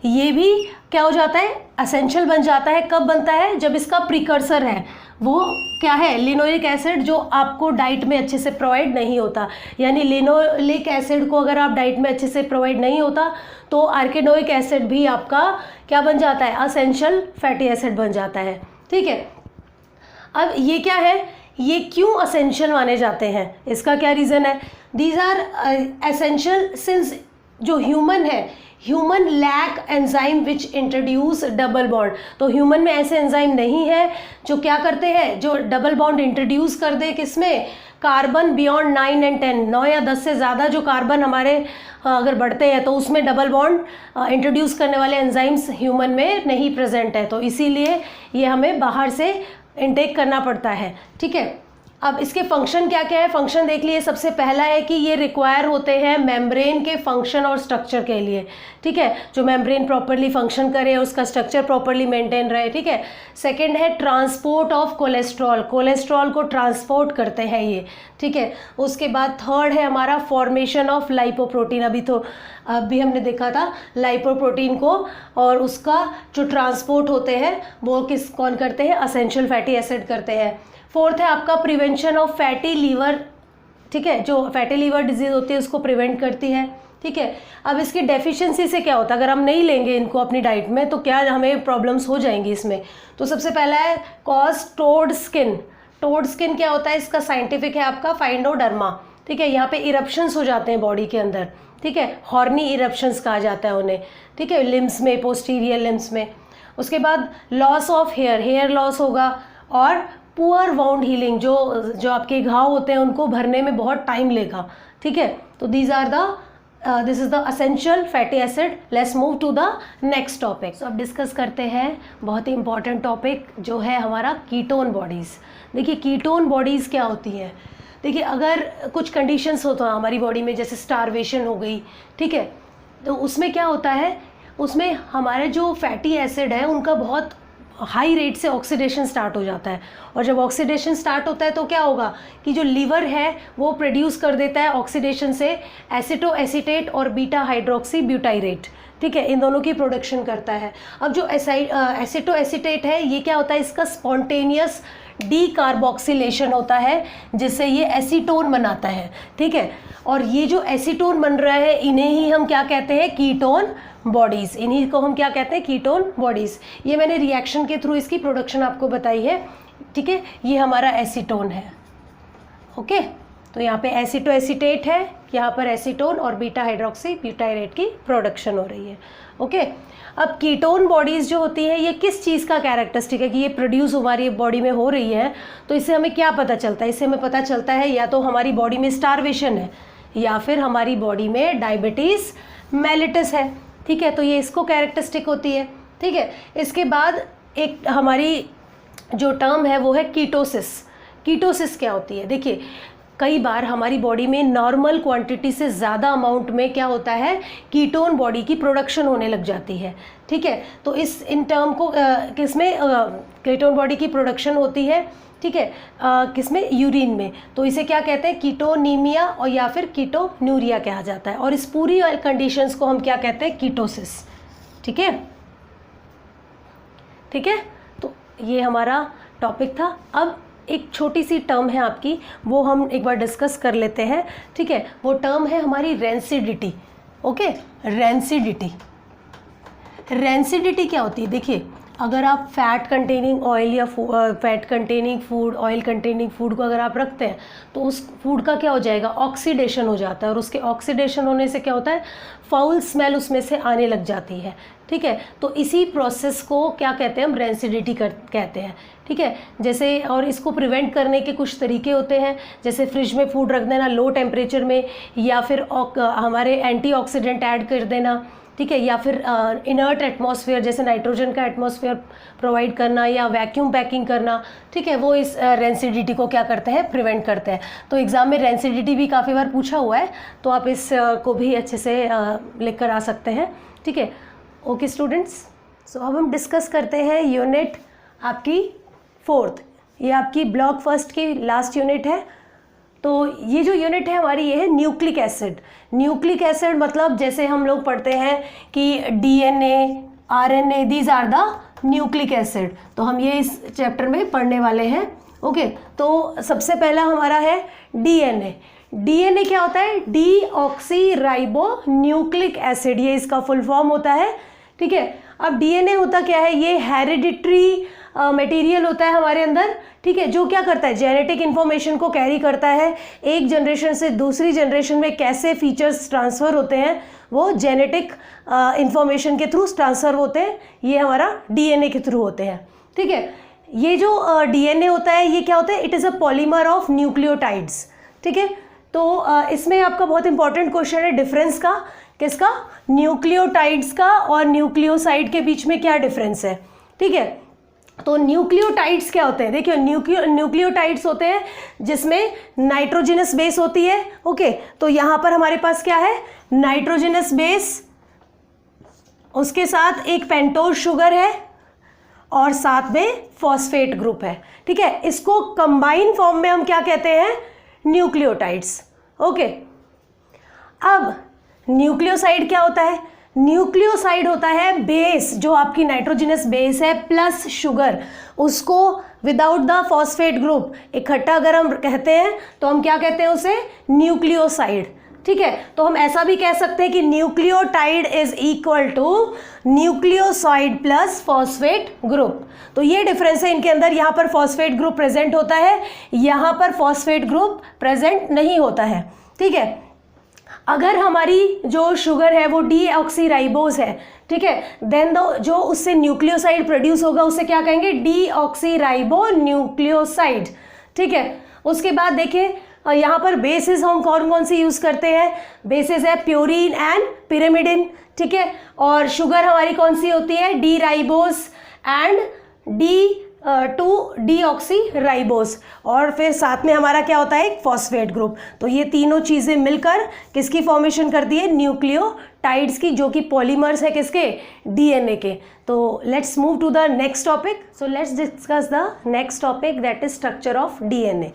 ये भी क्या हो जाता है, असेंशियल बन जाता है। कब बनता है, जब इसका प्रिकर्सर है वो क्या है, लिनोलिक एसिड, जो आपको डाइट में अच्छे से प्रोवाइड नहीं होता। यानी लिनोलिक एसिड को अगर आप डाइट में अच्छे से प्रोवाइड नहीं होता तो आर्किडोनिक एसिड भी आपका क्या बन जाता है, असेंशियल फैटी एसिड बन जाता है, ठीक है। अब ये क्या है, ये क्यों असेंशियल माने जाते हैं, इसका क्या रीज़न है, दीज आर एसेंशियल सिंस जो ह्यूमन है, human lack enzyme which introduce double bond. तो ह्यूमन में ऐसे एंजाइम नहीं है जो क्या करते हैं, जो डबल बॉन्ड इंट्रोड्यूस कर दे, किसमें, कार्बन बियॉन्ड 9 और 10, 9 या 10 से ज़्यादा जो कार्बन हमारे अगर बढ़ते हैं तो उसमें डबल बॉन्ड इंट्रोड्यूस करने वाले एंजाइम्स ह्यूमन में नहीं प्रेजेंट है, तो इसीलिए ये हमें बाहर से इनटेक करना पड़ता है, ठीक है। अब इसके फंक्शन क्या क्या है, फंक्शन देख लिए। सबसे पहला है कि ये रिक्वायर होते हैं मेम्ब्रेन के फंक्शन और स्ट्रक्चर के लिए, ठीक है, जो मेम्ब्रेन प्रॉपरली फंक्शन करे, उसका स्ट्रक्चर प्रॉपरली मेंटेन रहे, ठीक है। सेकंड है ट्रांसपोर्ट ऑफ कोलेस्ट्रॉल, कोलेस्ट्रॉल को ट्रांसपोर्ट करते हैं ये, ठीक है। उसके बाद थर्ड है हमारा फॉर्मेशन ऑफ लाइपोप्रोटीन, अभी हमने देखा था लाइपोप्रोटीन को, और उसका जो ट्रांसपोर्ट होते हैं वो कौन करते हैं, असेंशियल फैटी एसिड करते हैं। फोर्थ है आपका प्रिवेंशन ऑफ फैटी लीवर, ठीक है, जो फैटी लीवर डिजीज़ होती है उसको प्रिवेंट करती है, ठीक है। अब इसकी डेफिशिएंसी से क्या होता है, अगर हम नहीं लेंगे इनको अपनी डाइट में तो क्या हमें प्रॉब्लम्स हो जाएंगी इसमें। तो सबसे पहला है cause toad skin. Toad skin क्या होता है, इसका साइंटिफिक है आपका फाइंडोडर्मा, ठीक है। यहाँ पे इरप्शंस हो जाते हैं बॉडी के अंदर, ठीक है, हॉर्नी इरप्शंस कहा जाता है उन्हें, ठीक है, लिम्स में, पोस्टीरियर लिम्स में। उसके बाद loss of hair, hair loss होगा, और पुअर वाउंड हीलिंग, जो आपके घाव होते हैं उनको भरने में बहुत टाइम लेगा, ठीक है। तो this is the essential fatty acid. Let's move to the next topic. So अब डिस्कस करते हैं बहुत ही इंपॉर्टेंट टॉपिक जो है हमारा कीटोन बॉडीज़। देखिए कीटोन बॉडीज़ क्या होती हैं। देखिए अगर कुछ कंडीशंस होता है हमारी बॉडी में, जैसे स्टारवेशन हो गई, ठीक है, तो उसमें क्या होता है, उसमें हमारे जो फैटी एसिड है उनका बहुत हाई रेट से ऑक्सीडेशन स्टार्ट हो जाता है, और जब ऑक्सीडेशन स्टार्ट होता है तो क्या होगा कि जो लीवर है वो प्रोड्यूस कर देता है ऑक्सीडेशन से एसिटो एसीटेट और बीटा हाइड्रोक्सी ब्यूटाइरेट, ठीक है, इन दोनों की प्रोडक्शन करता है। अब जो एसिटो एसीटेट है ये क्या होता है, इसका स्पॉन्टेनियस डीकार्बोक्सिलेशन होता है जिससे ये एसीटोन बनाता है, ठीक है। और ये जो एसीटोन बन रहा है इन्हें ही हम क्या कहते हैं, कीटोन बॉडीज़, इन्हीं को हम क्या कहते हैं, कीटोन बॉडीज़। ये मैंने रिएक्शन के थ्रू इसकी प्रोडक्शन आपको बताई है, ठीक है। ये हमारा एसीटोन है, ओके। तो यहाँ पे एसिटो एसीटेट है, यहाँ पर एसीटोन और बीटा हाइड्रोक्सी ब्यूटाइरेट की प्रोडक्शन हो रही है, ओके। अब कीटोन बॉडीज़ जो होती है ये किस चीज़ का कैरेक्टरिस्टिक है कि ये प्रोड्यूस हमारी बॉडी में हो रही है, तो इससे हमें क्या पता चलता है, इससे हमें पता चलता है या तो हमारी बॉडी में स्टारवेशन है या फिर हमारी बॉडी में डायबिटीज़ मेलिटस है, ठीक है। तो ये इसको कैरेक्टरिस्टिक होती है, ठीक है। इसके बाद एक हमारी जो टर्म है वो है कीटोसिस। कीटोसिस क्या होती है, देखिए कई बार हमारी बॉडी में नॉर्मल क्वांटिटी से ज़्यादा अमाउंट में क्या होता है, कीटोन बॉडी की प्रोडक्शन होने लग जाती है, ठीक है। तो इन टर्म को किसमें कीटोन बॉडी की प्रोडक्शन होती है, ठीक है, किसमें, यूरिन में। तो इसे क्या कहते हैं, कीटोनीमिया और या फिर कीटोन्यूरिया कहा जाता है, और इस पूरी कंडीशंस को हम क्या कहते हैं, कीटोसिस, ठीक है, ठीक है। तो ये हमारा टॉपिक था। अब एक छोटी सी टर्म है आपकी, वो हम एक बार डिस्कस कर लेते हैं, ठीक है। वो टर्म है हमारी रेंसिडिटी, ओके। रेंसिडिटी, रेंसिडिटी क्या होती है, देखिए अगर आप फैट कंटेनिंग ऑयल या fat containing food, oil containing food को अगर आप रखते हैं तो उस फूड का क्या हो जाएगा, ऑक्सीडेशन हो जाता है, और उसके ऑक्सीडेशन होने से क्या होता है, फाउल स्मेल उसमें से आने लग जाती है, ठीक है। तो इसी प्रोसेस को क्या कहते हैं, हम रेंसिडिटी कहते हैं, ठीक है। जैसे और इसको प्रिवेंट करने के कुछ तरीके होते हैं, जैसे फ्रिज में फूड रख देना लो टेम्परेचर में, या फिर हमारे एंटीऑक्सीडेंट ऐड कर देना, ठीक है, या फिर इनर्ट एटमॉस्फेयर जैसे नाइट्रोजन का एटमॉस्फेयर प्रोवाइड करना, या वैक्यूम पैकिंग करना, ठीक है, वो इस रेंसिडिटी को क्या करते हैं, प्रिवेंट करते हैं। तो एग्ज़ाम में रेंसिडिटी भी काफ़ी बार पूछा हुआ है, तो आप इस को भी अच्छे से लिख कर आ सकते हैं, ठीक है, ओके स्टूडेंट्स। सो अब हम डिस्कस करते हैं यूनिट आपकी 4th, ये आपकी ब्लॉक फर्स्ट की लास्ट यूनिट है। तो ये जो यूनिट है हमारी ये है न्यूक्लिक एसिड। न्यूक्लिक एसिड मतलब जैसे हम लोग पढ़ते हैं कि DNA, RNA, these are the nucleic acid, तो हम ये इस चैप्टर में पढ़ने वाले हैं, ओके। तो सबसे पहला हमारा है डीएनए। डीएनए क्या होता है, डीऑक्सी राइबो न्यूक्लिक एसिड, ये इसका फुल फॉर्म होता है, ठीक है। अब डीएनए होता क्या है, ये हेरिडिटरी मटेरियल होता है हमारे अंदर, ठीक है, जो क्या करता है, जेनेटिक इन्फॉर्मेशन को कैरी करता है। एक जनरेशन से दूसरी जनरेशन में कैसे फीचर्स ट्रांसफ़र होते हैं वो जेनेटिक इन्फॉर्मेशन के थ्रू ट्रांसफ़र होते हैं, ये हमारा डीएनए के थ्रू होते हैं, ठीक है। ये जो डीएनए होता है ये क्या होता है, it is a polymer of nucleotides, ठीक है। तो इसमें आपका बहुत इंपॉर्टेंट क्वेश्चन है डिफरेंस का, किसका, न्यूक्लियोटाइड्स का, और न्यूक्लियोसाइड के बीच में क्या डिफरेंस है, ठीक है। तो न्यूक्लियोटाइड्स क्या होते हैं, देखिए न्यूक्लियोटाइड्स होते हैं जिसमें नाइट्रोजनस बेस होती है। ओके, तो यहाँ पर हमारे पास क्या है, नाइट्रोजनस बेस, उसके साथ एक पेंटोज शुगर है और साथ में फॉस्फेट ग्रुप है। ठीक है, इसको कंबाइन फॉर्म में हम क्या कहते हैं, न्यूक्लियोटाइड्स। ओके, अब न्यूक्लियोसाइड क्या होता है, न्यूक्लियोसाइड होता है बेस, जो आपकी नाइट्रोजनस बेस है प्लस शुगर, उसको विदाउट द फॉस्फेट ग्रुप इकट्ठा अगर हम कहते हैं तो हम क्या कहते हैं उसे, न्यूक्लियोसाइड। ठीक है, तो हम ऐसा भी कह सकते हैं कि nucleotide is equal to nucleoside plus phosphate group. तो ये डिफरेंस है इनके अंदर, यहाँ पर फॉस्फेट ग्रुप प्रेजेंट होता है, यहाँ पर फॉस्फेट ग्रुप प्रेजेंट नहीं होता है। ठीक है, अगर हमारी जो शुगर है वो डीऑक्सीराइबोज है, ठीक है, देन जो उससे न्यूक्लियोसाइड प्रोड्यूस होगा उसे क्या कहेंगे, डीऑक्सीराइबो न्यूक्लियोसाइड। ठीक है, उसके बाद देखिए यहाँ पर बेसिस हम कौन कौन सी यूज़ करते हैं, बेसिस है प्योरीन एंड पिरिमिडिन। ठीक है, और शुगर हमारी कौन सी होती है, D ribose and two deoxyribose, और फिर साथ में हमारा क्या होता है, एक फॉस्फेट ग्रुप। तो ये तीनों चीज़ें मिलकर किसकी फॉर्मेशन करती है, न्यूक्लियोटाइड्स की, जो कि पॉलीमर्स है किसके, डीएनए के। तो let's move to the next topic. So let's discuss the next topic, that is structure of DNA.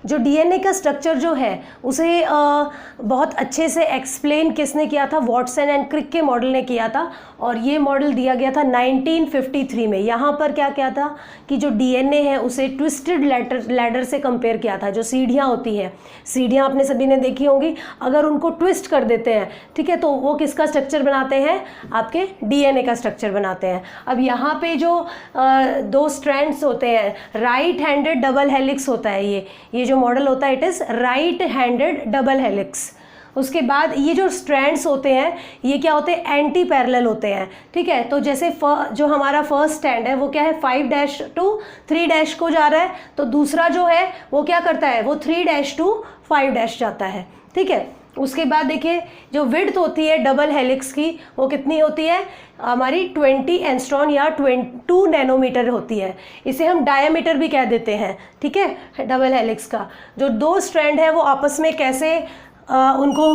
जो डीएनए का स्ट्रक्चर जो है उसे बहुत अच्छे से एक्सप्लेन किसने किया था, वॉटसन एंड क्रिक के मॉडल ने किया था, और ये मॉडल दिया गया था 1953 में। यहाँ पर क्या किया था कि जो डीएनए है उसे ट्विस्टेड लैडर से कंपेयर किया था। जो सीढ़ियाँ होती हैं, सीढ़ियाँ आपने सभी ने देखी होंगी, अगर उनको ट्विस्ट कर देते हैं, ठीक है, तो वो किसका स्ट्रक्चर बनाते हैं, आपके डीएनए का स्ट्रक्चर बनाते हैं। अब यहाँ पे जो दो स्ट्रैंड्स होते हैं, राइट हैंडेड डबल हेलिक्स होता है, ये जो मॉडल होता है it is right handed double helix. उसके बाद ये जो स्ट्रैंड्स होते हैं ये क्या होते हैं, एंटी पैरेलल होते हैं। ठीक है, तो जैसे जो हमारा फर्स्ट स्टैंड है वो क्या है, 5' to 3' को जा रहा है, तो दूसरा जो है वो क्या करता है, वो 3' to 5' जाता है। ठीक है, उसके बाद देखिए जो विड्थ होती है डबल हेलिक्स की वो कितनी होती है, हमारी 20 एंगस्ट्रॉम या 22 नैनोमीटर होती है। इसे हम डायमीटर भी कह देते हैं। ठीक है, डबल हेलिक्स का जो दो स्ट्रैंड है वो आपस में कैसे उनको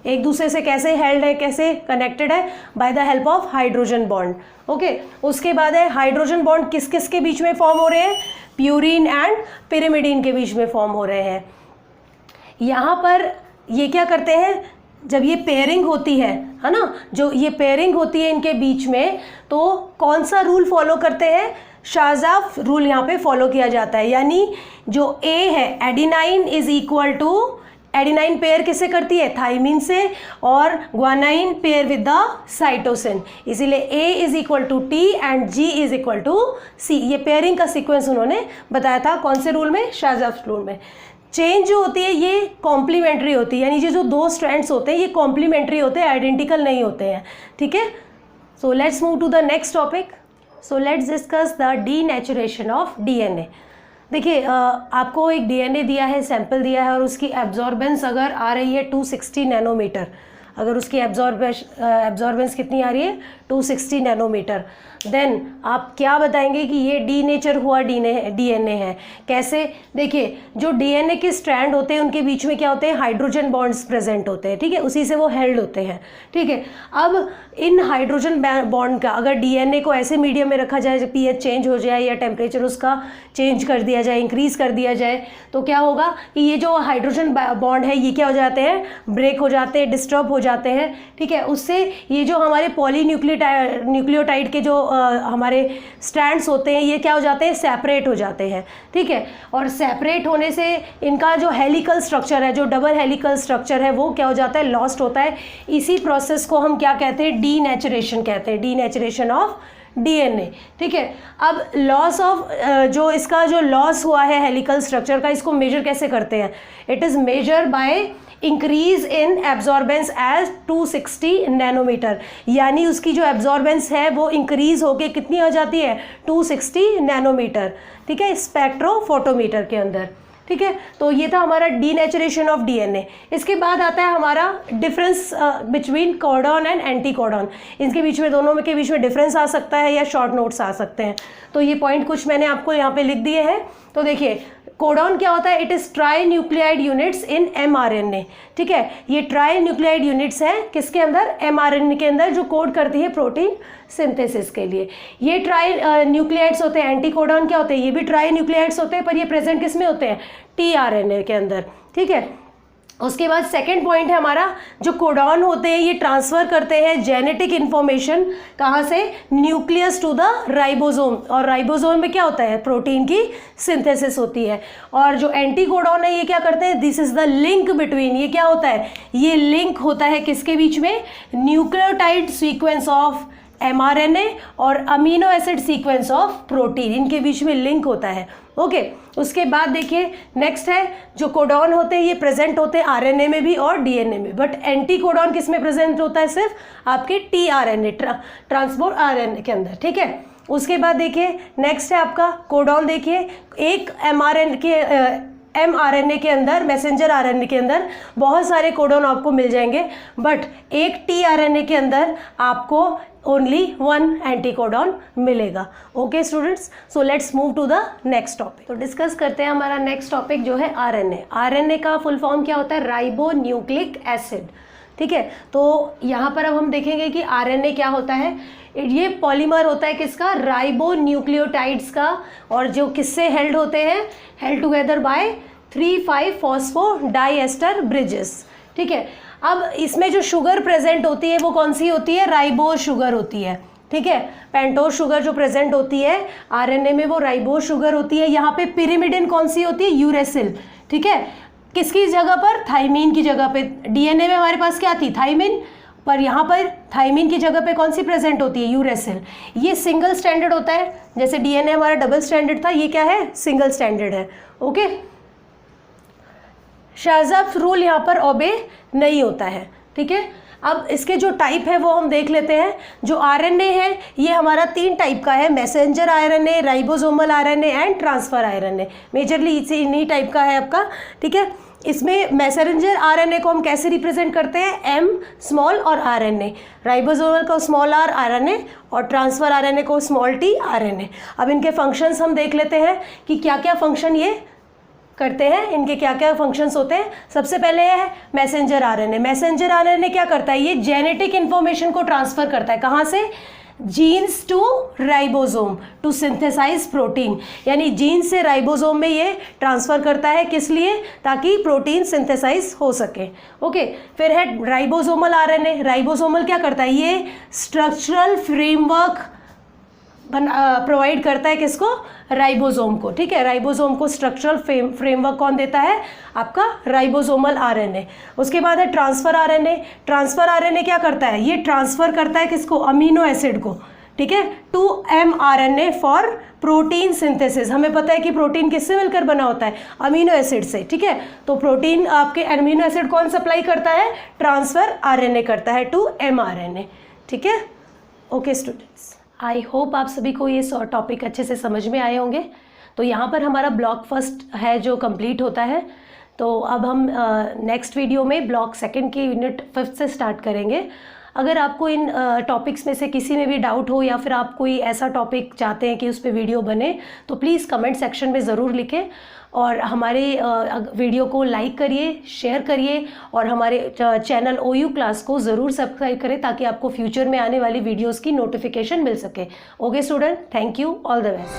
एक दूसरे से कैसे हेल्ड है, कैसे कनेक्टेड है, by the help of hydrogen bond. Okay, उसके बाद है हाइड्रोजन बॉन्ड किस किस के बीच में फॉर्म हो रहे हैं, प्यूरिन एंड पिरिमिडिन के बीच में फॉर्म हो रहे हैं। यहाँ पर ये क्या करते हैं, जब ये पेयरिंग होती है ना, जो ये पेयरिंग होती है इनके बीच में, तो कौन सा रूल फॉलो करते हैं, शाज़ाफ रूल यहाँ पे फॉलो किया जाता है। यानी जो ए है adenine is equal to, adenine pair किससे करती है, थाइमिन से, और guanine pair with the cytosine, इसीलिए A is equal to T and G is equal to C. ये पेयरिंग का सीक्वेंस उन्होंने बताया था, कौन से रूल में, शाज़ाफ रूल में। चेंज जो होती है ये कॉम्प्लीमेंट्री होती है, यानी ये जो दो स्ट्रैंड्स होते हैं ये कॉम्प्लीमेंट्री होते हैं, आइडेंटिकल नहीं होते हैं। ठीक है, so let's move to the next topic. So let's discuss the denaturation of DNA. देखिए आपको एक डीएनए दिया है, सैंपल दिया है, और उसकी एब्जॉर्बेंस अगर आ रही है 260 नैनोमीटर, अगर उसकी एब्जॉर्बेंस कितनी आ रही है, 260 नैनोमीटर, देन आप क्या बताएंगे कि ये डीनेचर हुआ डीएनए है। कैसे, देखिए जो डीएनए के स्ट्रैंड होते हैं उनके बीच में क्या होते हैं, हाइड्रोजन बॉन्ड्स प्रेजेंट होते हैं। ठीक है, उसी से वो हेल्ड होते हैं। ठीक है, अब इन हाइड्रोजन बॉन्ड का अगर डीएनए को ऐसे मीडियम में रखा जाए, जब पीएच चेंज हो जाए या टेम्परेचर उसका चेंज कर दिया जाए, इंक्रीज कर दिया जाए, तो क्या होगा कि ये जो हाइड्रोजन बॉन्ड है ये क्या हो जाते हैं, ब्रेक हो जाते हैं, डिस्टर्ब हो जाते हैं। ठीक है, उससे ये जो हमारे न्यूक्लियोटाइड के जो हमारे स्ट्रैंड्स होते हैं ये क्या हो जाते हैं, सेपरेट हो जाते हैं। ठीक है, और सेपरेट होने से इनका जो हेलिकल स्ट्रक्चर है, जो डबल हेलिकल स्ट्रक्चर है, वो क्या हो जाता है, लॉस्ट होता है। इसी प्रोसेस को हम क्या कहते हैं, डीनेचुरेशन कहते हैं, डीनेचुरेशन ऑफ डीएनए। ठीक है, अब लॉस ऑफ जो इसका जो लॉस हुआ है हेलिकल स्ट्रक्चर का, इसको मेजर कैसे करते हैं, it is measure by increase in absorbance as 260 nanometer, यानी उसकी जो एब्जॉर्बेंस है वो इंक्रीज होके कितनी हो जाती है, 260 नैनोमीटर। ठीक है, स्पेक्ट्रोफोटोमीटर के अंदर। ठीक है, तो ये था हमारा डीनेचुरेशन ऑफ डीएनए। इसके बाद आता है हमारा difference between codon and anti codon. इनके बीच में, दोनों के बीच में डिफरेंस आ सकता है या शॉर्ट नोट्स आ सकते हैं। तो ये पॉइंट कुछ मैंने आपको यहाँ पे लिख दिए हैं। तो देखिए कोडॉन क्या होता है, it is try nuclide units in mRNA। ठीक है, ये ट्राई न्यूक्लियाइड यूनिट्स हैं किसके अंदर, mRNA के अंदर, जो कोड करती है प्रोटीन सिंथेसिस के लिए। ये ट्राई न्यूक्लियाइड्स होते हैं। एंटी कोडॉन क्या होते हैं, ये भी ट्राई न्यूक्लियाइड्स होते हैं, पर ये प्रेजेंट किस में होते हैं, tRNA के अंदर। ठीक है, उसके बाद सेकंड पॉइंट है हमारा, जो कोडॉन होते हैं ये ट्रांसफ़र करते हैं जेनेटिक इन्फॉर्मेशन कहाँ से, न्यूक्लियस टू द राइबोसोम। और राइबोसोम में क्या होता है, प्रोटीन की सिंथेसिस होती है। और जो एंटी कोडॉन है ये क्या करते हैं, this is the link between, ये क्या होता है, ये लिंक होता है किसके बीच में, न्यूक्लियोटाइड सीक्वेंस ऑफ mRNA और amino acid sequence of protein, इनके बीच में लिंक होता है। ओके, उसके बाद देखिए नेक्स्ट है, जो कोडॉन होते हैं ये प्रेजेंट होते हैं आरएनए में भी और डीएनए में, बट एंटी कोडॉन किस में प्रेजेंट होता है, सिर्फ आपके tRNA ट्रांसपोर्ट आरएनए के अंदर। ठीक है, उसके बाद देखिए नेक्स्ट है आपका कोडॉन। देखिए एक mRNA के अंदर, मैसेंजर आरएनए के अंदर बहुत सारे कोडॉन आपको मिल जाएंगे, बट एक tRNA के अंदर आपको ओनली वन एंटी कोडॉन मिलेगा। Okay students, so let's move to the next topic. तो डिस्कस करते हैं हमारा नेक्स्ट टॉपिक जो है आरएनए। आरएनए का फुल फॉर्म क्या होता है, राइबो न्यूक्लिक एसिड। ठीक है, तो यहाँ पर अब हम देखेंगे कि आरएनए क्या होता है। ये पॉलीमर होता है किसका, राइबो न्यूक्लियोटाइड्स का, और जो किससे हेल्ड होते हैं, held together by 3,5 phosphodiester bridges. ठीक है, अब इसमें जो शुगर प्रेजेंट होती है वो कौन सी होती है, राइबोज शुगर होती है। ठीक है, पेंटोज शुगर जो प्रेजेंट होती है आरएनए में वो राइबोज शुगर होती है। यहाँ पे पिरिमिडिन कौन सी होती है, यूरेसिल। ठीक है, किसकी जगह पर, थाइमीन की जगह पे। डीएनए में हमारे पास क्या थी, थाइमीन, पर यहाँ पर थाइमीन की जगह पे कौन सी प्रेजेंट होती है, यूरेसिल। ये सिंगल स्टैंडर्ड होता है, जैसे डीएनए हमारा डबल स्टैंडर्ड था, ये क्या है, सिंगल स्टैंडर्ड है। ओके, शार्ज़ाफ रूल यहाँ पर ओबे नहीं होता है। ठीक है, अब इसके जो टाइप है वो हम देख लेते हैं। जो आरएनए है ये हमारा 3 टाइप का है, messenger RNA, ribosomal RNA and transfer RNA. Majorly इन्हीं टाइप का है आपका। ठीक है, इसमें मैसेंजर आरएनए को हम कैसे रिप्रेजेंट करते हैं, एम स्मॉल और आरएनए, राइबोसोमल को स्मॉल आर आरएनए और ट्रांसफर आरएनए को स्मॉल टी आरएनए। अब इनके फंक्शंस हम देख लेते हैं कि क्या क्या फंक्शन ये करते हैं, इनके क्या क्या फंक्शंस होते हैं। सबसे पहले है मैसेंजर आरएनए। मैसेंजर आरएनए क्या करता है, ये जेनेटिक इन्फॉर्मेशन को ट्रांसफर करता है, कहाँ से, genes to ribosome to synthesize protein. यानी जीन से राइबोसोम में ये ट्रांसफ़र करता है, किस लिए, ताकि प्रोटीन सिंथेसाइज हो सके। ओके, फिर है राइबोसोमल आरएनए। राइबोसोमल क्या करता है, ये स्ट्रक्चरल फ्रेमवर्क प्रोवाइड करता है किसको, राइबोसोम को। ठीक है, राइबोसोम को स्ट्रक्चरल फ्रेमवर्क कौन देता है, आपका राइबोसोमल आरएनए। उसके बाद है ट्रांसफर आरएनए। ट्रांसफर आरएनए क्या करता है, ये ट्रांसफर करता है किसको, अमीनो एसिड को। ठीक है, to mRNA for protein synthesis. हमें पता है कि प्रोटीन किससे मिलकर बना होता है, अमीनो एसिड से। ठीक है, तो प्रोटीन आपके अमीनो एसिड कौन सप्लाई करता है, ट्रांसफर आरएनए करता है टू mRNA। ठीक है, ओके स्टूडेंट्स, आई होप आप सभी को ये टॉपिक अच्छे से समझ में आए होंगे। तो यहाँ पर हमारा ब्लॉक फर्स्ट है जो कंप्लीट होता है। तो अब हम नेक्स्ट वीडियो में ब्लॉक सेकंड की यूनिट 5 से स्टार्ट करेंगे। अगर आपको इन टॉपिक्स में से किसी में भी डाउट हो या फिर आप कोई ऐसा टॉपिक चाहते हैं कि उस पर वीडियो बने, तो प्लीज़ कमेंट सेक्शन में ज़रूर लिखें और हमारे वीडियो को लाइक करिए, शेयर करिए और हमारे चैनल OU क्लास को ज़रूर सब्सक्राइब करें ताकि आपको फ्यूचर में आने वाली वीडियोज़ की नोटिफिकेशन मिल सके। Okay student, thank you, all the best.